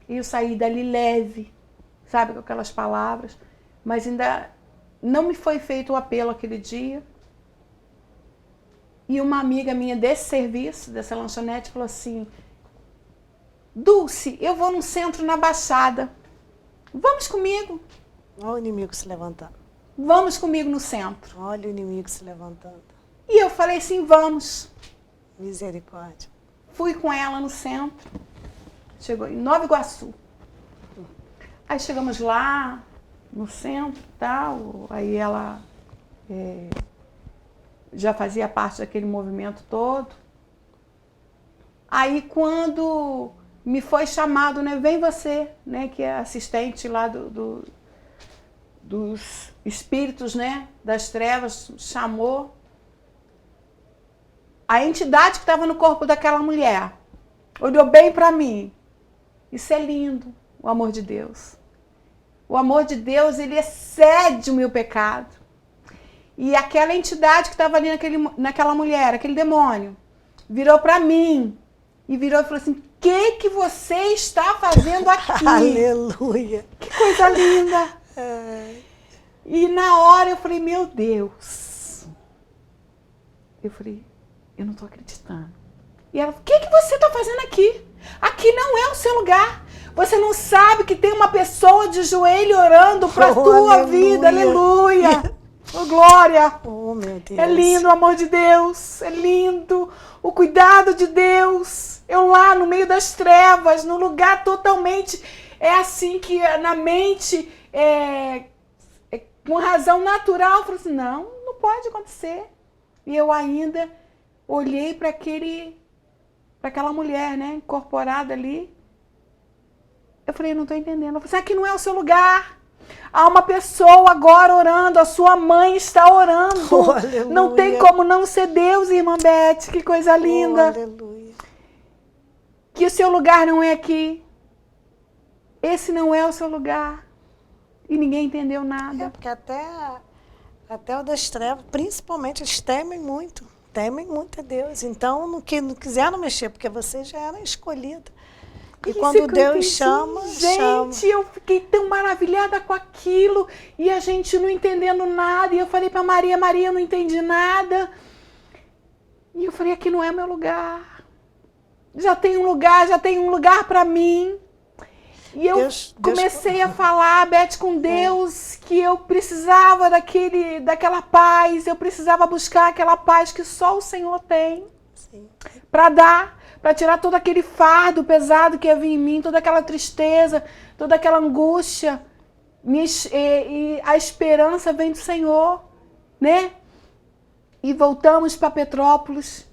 eu saí dali leve, sabe, com aquelas palavras, mas ainda não me foi feito o apelo aquele dia. E uma amiga minha desse serviço, dessa lanchonete, falou assim, Dulce, eu vou num centro na Baixada. Vamos comigo. Olha o inimigo se levantando. Vamos comigo no centro. Olha o inimigo se levantando. E eu falei assim, vamos. Misericórdia. Fui com ela no centro. Chegou em Nova Iguaçu. Aí chegamos lá, no centro e tal. Aí ela já fazia parte daquele movimento todo. Aí quando me foi chamado, né, vem você, né, que é assistente lá dos espíritos, né, das trevas, chamou. A entidade que estava no corpo daquela mulher olhou bem para mim. Isso é lindo, o amor de Deus. O amor de Deus, ele excede o meu pecado. E aquela entidade que estava ali naquela mulher, aquele demônio, virou para mim e virou e falou assim, o que você está fazendo aqui? Aleluia. Que coisa linda. E na hora eu falei, meu Deus. Eu falei, eu não estou acreditando. E ela, o que você está fazendo aqui? Aqui não é o seu lugar. Você não sabe que tem uma pessoa de joelho orando para a tua aleluia. vida. Aleluia. Oh, glória. Oh, meu Deus. É lindo o amor de Deus. É lindo o cuidado de Deus. Eu lá no meio das trevas, num lugar totalmente... É assim que na mente, com razão natural, eu falei assim, não pode acontecer. E eu ainda olhei para aquela mulher, né, incorporada ali. Eu falei, não estou entendendo. Eu falei, aqui não é o seu lugar. Há uma pessoa agora orando, a sua mãe está orando. Oh, não tem como não ser Deus, irmã Beth, que coisa linda. Oh, aleluia. Que o seu lugar não é aqui. Esse não é o seu lugar. E ninguém entendeu nada. Porque até o das trevas, principalmente, eles temem muito a Deus. Então, não quiseram mexer, porque você já era escolhida. E quando Deus chama, gente, eu fiquei tão maravilhada com aquilo, e a gente não entendendo nada, e eu falei para Maria, eu não entendi nada. E eu falei, aqui não é meu lugar. já tem um lugar para mim. E eu comecei a falar, Beth, com Deus, que eu precisava daquela paz, eu precisava buscar aquela paz que só o Senhor tem para dar, para tirar todo aquele fardo pesado que havia em mim, toda aquela tristeza, toda aquela angústia. E a esperança vem do Senhor, né? E voltamos para Petrópolis.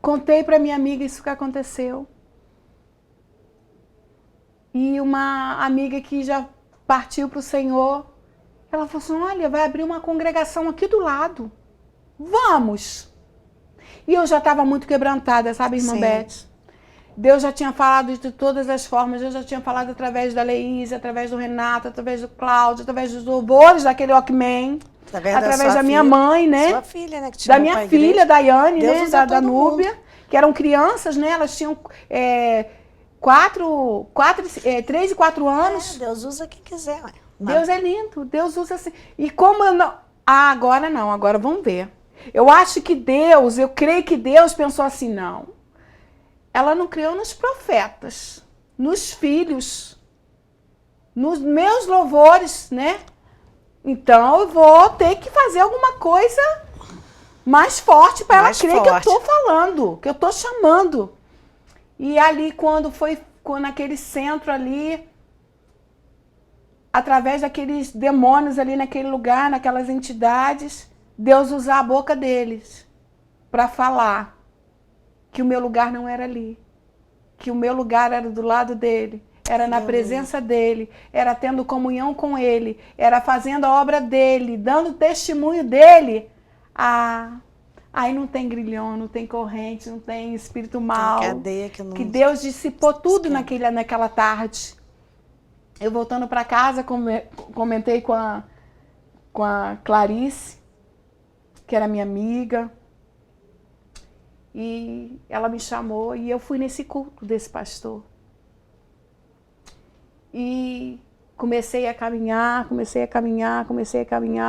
Contei para minha amiga isso que aconteceu. E uma amiga que já partiu para o Senhor, ela falou assim, olha, vai abrir uma congregação aqui do lado. Vamos! E eu já estava muito quebrantada, sabe, irmã Beth? Deus já tinha falado de todas as formas, Deus já tinha falado através da Leísa, através do Renato, através do Cláudio, através dos louvores daquele Walkman, através da minha mãe, né? Sua filha, né? Que te da minha filha, Daiane, né? Da Núbia, que eram crianças, né? Elas tinham 3 e 4 anos. Deus usa quem quiser. Deus é lindo, Deus usa assim. E como eu não... agora não, agora vamos ver. Eu acho que Deus, eu creio que Deus pensou assim, não. Ela não criou nos profetas, nos filhos, nos meus louvores, né? Então eu vou ter que fazer alguma coisa mais forte para ela crer que eu estou falando, que eu estou chamando. E ali, quando naquele centro ali, através daqueles demônios ali naquele lugar, naquelas entidades, Deus usar a boca deles para falar que o meu lugar não era ali, que o meu lugar era do lado dele, era na presença dele, era tendo comunhão com ele, era fazendo a obra dele, dando testemunho dele. Aí não tem grilhão, não tem corrente, não tem espírito mau. Tem cadeia que não... Que Deus dissipou tudo naquela tarde. Eu voltando para casa, comentei com a Clarice, que era minha amiga, e ela me chamou e eu fui nesse culto desse pastor. E comecei a caminhar,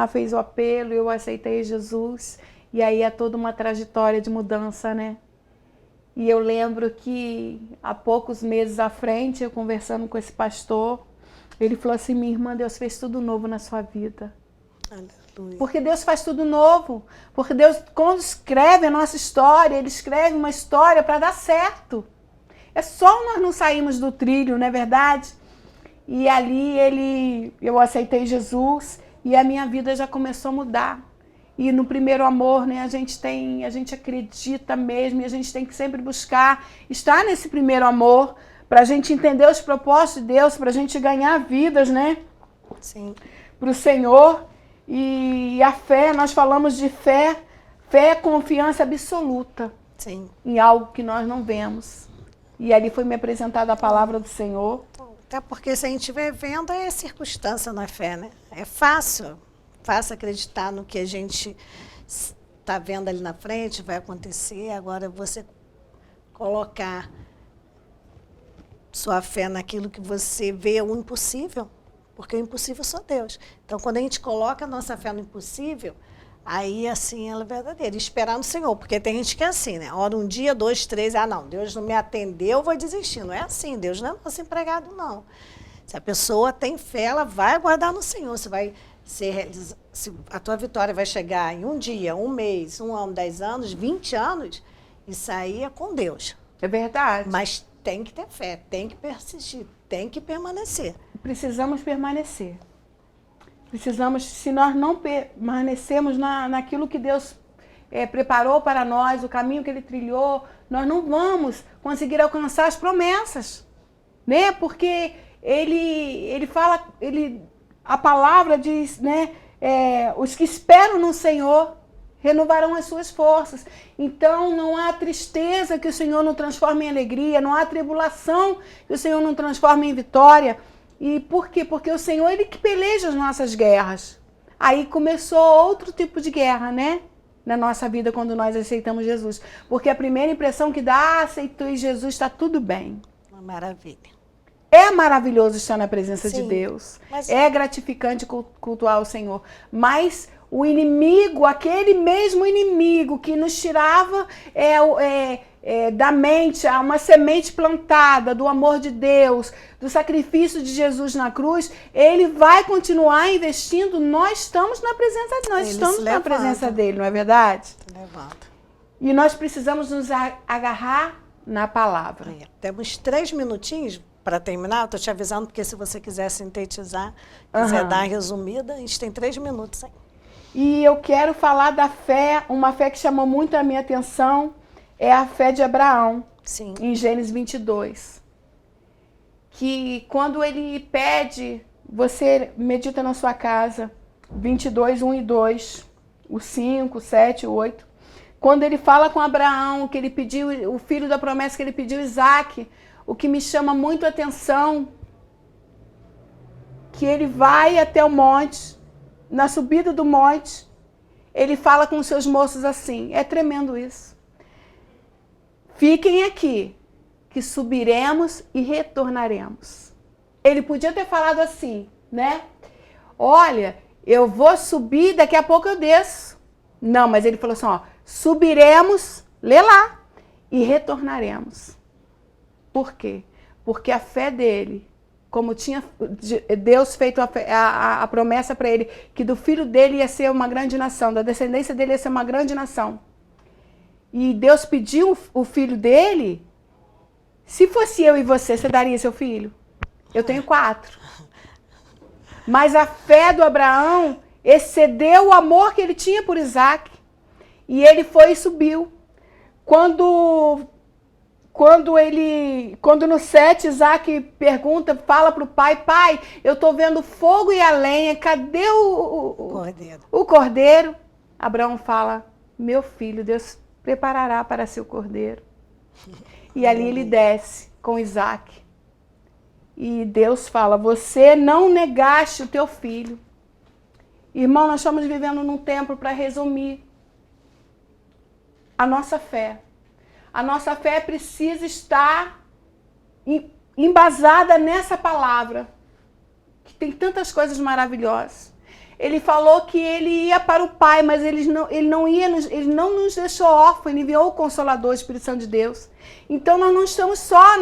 fez o apelo, eu aceitei Jesus. E aí é toda uma trajetória de mudança, né? E eu lembro que há poucos meses à frente, eu conversando com esse pastor, ele falou assim, minha irmã, Deus fez tudo novo na sua vida. Porque Deus faz tudo novo. Porque Deus, quando escreve a nossa história, Ele escreve uma história para dar certo. É só nós não sairmos do trilho, não é verdade? E ali eu aceitei Jesus e a minha vida já começou a mudar. E no primeiro amor, né, a gente acredita mesmo e a gente tem que sempre buscar estar nesse primeiro amor para a gente entender os propósitos de Deus, para a gente ganhar vidas, né? Sim. Para o Senhor. E a fé, nós falamos de fé. Fé é confiança absoluta. Sim. Em algo que nós não vemos. E ali foi me apresentada a palavra do Senhor. Até porque se a gente estiver vendo, é circunstância, não é fé, né? É fácil acreditar no que a gente está vendo ali na frente, vai acontecer. Agora, você colocar sua fé naquilo que você vê o impossível, porque o impossível é só Deus. Então, quando a gente coloca a nossa fé no impossível, aí, assim, ela é verdadeira. E esperar no Senhor, porque tem gente que é assim, né? Ora, um dia, 2, 3, não, Deus não me atendeu, eu vou desistir. Não é assim, Deus não é nosso empregado, não. Se a pessoa tem fé, ela vai aguardar no Senhor. Se a tua vitória vai chegar em um dia, um mês, 1 ano, 10 anos, 20 anos, isso aí é com Deus. É verdade. Mas tem que ter fé, tem que persistir, tem que permanecer. Precisamos permanecer. Se nós não permanecemos naquilo que Deus preparou para nós, o caminho que Ele trilhou, nós não vamos conseguir alcançar as promessas, né? Porque Ele fala, a palavra diz, né? Os que esperam no Senhor renovarão as suas forças. Então, não há tristeza que o Senhor não transforme em alegria, não há tribulação que o Senhor não transforme em vitória. E por quê? Porque o Senhor, Ele que peleja as nossas guerras. Aí começou outro tipo de guerra, né? Na nossa vida, quando nós aceitamos Jesus. Porque a primeira impressão que dá, aceitei Jesus, está tudo bem. Uma maravilha. É maravilhoso estar na presença Sim, de Deus. Mas... é gratificante cultuar o Senhor. Mas O inimigo, aquele mesmo inimigo que nos tirava da mente uma semente plantada do amor de Deus, do sacrifício de Jesus na cruz, ele vai continuar investindo. Nós estamos na presença dele, não é verdade? Levanta. E nós precisamos nos agarrar na palavra. Temos 3 minutinhos para terminar. Estou te avisando, porque se você quiser sintetizar, quiser dar uma resumida, a gente tem 3 minutos aí. E eu quero falar da fé, uma fé que chamou muito a minha atenção, é a fé de Abraão, Sim. Em Gênesis 22. Que quando ele pede, você medita na sua casa, 22, 1 e 2, o 5, 7, 8. Quando ele fala com Abraão, que ele pediu, o filho da promessa que ele pediu, Isaac, o que me chama muito a atenção, que ele vai até o monte, na subida do monte, ele fala com os seus moços assim, é tremendo isso. Fiquem aqui, que subiremos e retornaremos. Ele podia ter falado assim, né? Olha, eu vou subir, daqui a pouco eu desço. Não, mas ele falou assim, ó, subiremos, lê lá, e retornaremos. Por quê? Porque a fé dele, como tinha Deus feito a promessa para ele, que do filho dele ia ser uma grande nação, da descendência dele ia ser uma grande nação. E Deus pediu o filho dele. Se fosse eu e você daria seu filho? Eu tenho 4. Mas a fé do Abraão excedeu o amor que ele tinha por Isaac. E ele foi e subiu. Quando no 7, Isaac pergunta, fala para o pai, pai, eu estou vendo fogo e a lenha, cadê o cordeiro? Abraão fala, meu filho, Deus preparará para si o cordeiro. E ali ele desce com Isaac. E Deus fala, você não negaste o teu filho. Irmão, nós estamos vivendo num tempo, para resumir, a nossa fé. A nossa fé precisa estar embasada nessa palavra, que tem tantas coisas maravilhosas. Ele falou que ele ia para o Pai, mas ele não nos deixou órfãos, ele enviou o Consolador, o Espírito Santo de Deus. Então nós não estamos só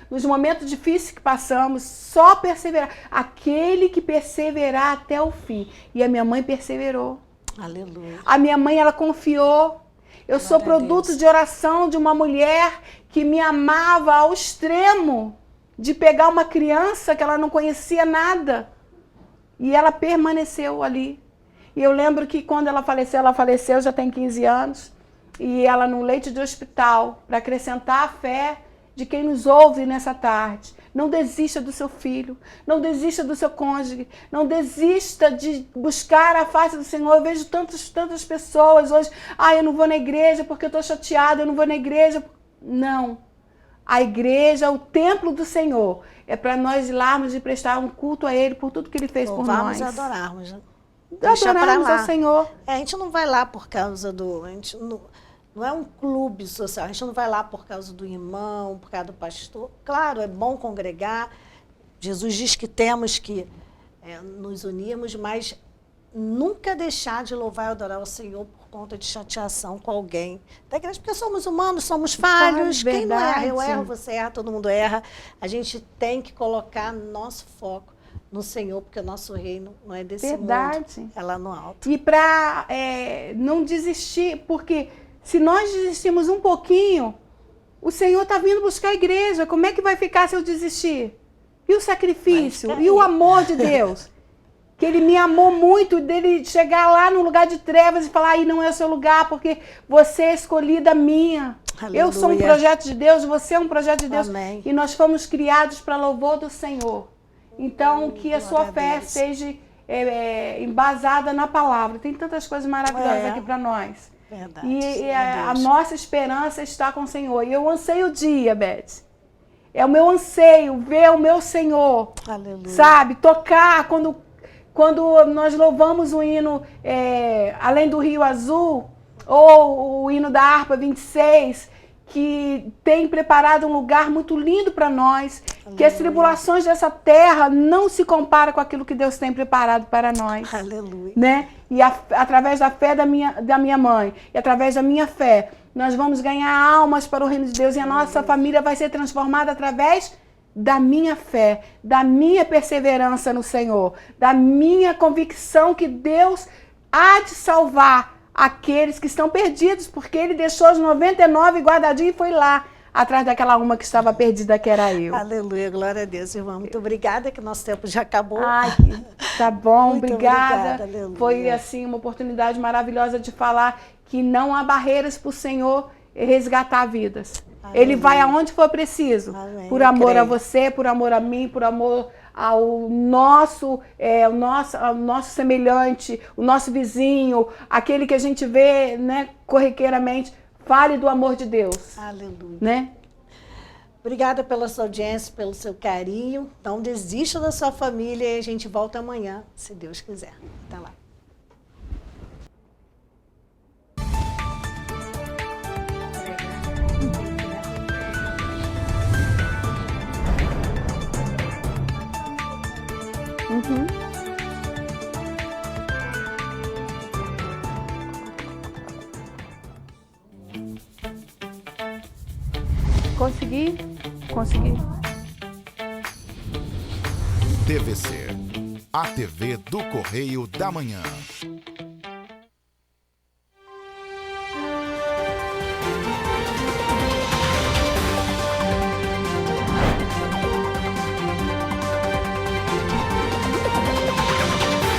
nos momentos difíceis que passamos, só perseverar. Aquele que perseverar até o fim. E a minha mãe perseverou. Aleluia. A minha mãe, ela confiou. Eu sou produto de oração de uma mulher que me amava ao extremo de pegar uma criança que ela não conhecia nada. E ela permaneceu ali. E eu lembro que quando ela faleceu já tem 15 anos, e ela no leito de hospital, para acrescentar a fé de quem nos ouve nessa tarde. Não desista do seu filho, não desista do seu cônjuge, não desista de buscar a face do Senhor. Eu vejo tantas pessoas hoje, eu não vou na igreja porque eu estou chateada, eu não vou na igreja. Não. A igreja, o templo do Senhor, é para nós irmos e prestar um culto a Ele por tudo que Ele fez por nós. Vamos adorarmos. Adorarmos ao Senhor. A gente não vai lá por causa do... A gente não é um clube social, a gente não vai lá por causa do irmão, por causa do pastor. Claro, é bom congregar. Jesus diz que temos que nos unirmos, mas nunca deixar de louvar e adorar o Senhor por conta de chateação com alguém da igreja, porque somos humanos, somos falhos. Quem não erra? Eu erro, você erra, todo mundo erra. A gente tem que colocar nosso foco no Senhor, porque o nosso reino não é desse mundo, é lá no alto. E para não desistir, porque se nós desistimos um pouquinho, o Senhor está vindo buscar a igreja. Como é que vai ficar se eu desistir? E o sacrifício? E o amor de Deus? Que Ele me amou muito, dele chegar lá no lugar de trevas e falar, aí não é o seu lugar, porque você é escolhida minha. Aleluia. Eu sou um projeto de Deus, você é um projeto de Deus. Amém. E nós fomos criados para louvor do Senhor. Então, que a sua fé seja embasada na palavra. Tem tantas coisas maravilhosas aqui para nós. Verdade. E a nossa esperança está com o Senhor. E eu anseio o dia, Beth. É o meu anseio, ver o meu Senhor. Aleluia. Sabe? Tocar quando nós louvamos o hino Além do Rio Azul, ou o hino da harpa 26, que tem preparado um lugar muito lindo para nós, Que as tribulações dessa terra não se comparam com aquilo que Deus tem preparado para nós. Aleluia. Né? E através da fé da minha mãe, e através da minha fé, nós vamos ganhar almas para o reino de Deus, e a nossa família vai ser transformada através da minha fé, da minha perseverança no Senhor, da minha convicção que Deus há de salvar aqueles que estão perdidos, porque Ele deixou os 99 guardadinhos e foi lá, atrás daquela uma que estava perdida, que era eu. Aleluia, glória a Deus, irmã. Muito obrigada, que o nosso tempo já acabou. Ai, tá bom, Muito obrigada. aleluia. Foi, assim, uma oportunidade maravilhosa de falar que não há barreiras para o Senhor resgatar vidas. Aleluia. Ele vai aonde for preciso. Amém. Por amor Eu a você, por amor a mim, por amor ao nosso semelhante, o nosso vizinho, aquele que a gente vê, né, corriqueiramente. Fale do amor de Deus. Aleluia. Né? Obrigada pela sua audiência, pelo seu carinho. Não desista da sua família e a gente volta amanhã, se Deus quiser. Até lá. Consegui. TVC, a TV do Correio da Manhã.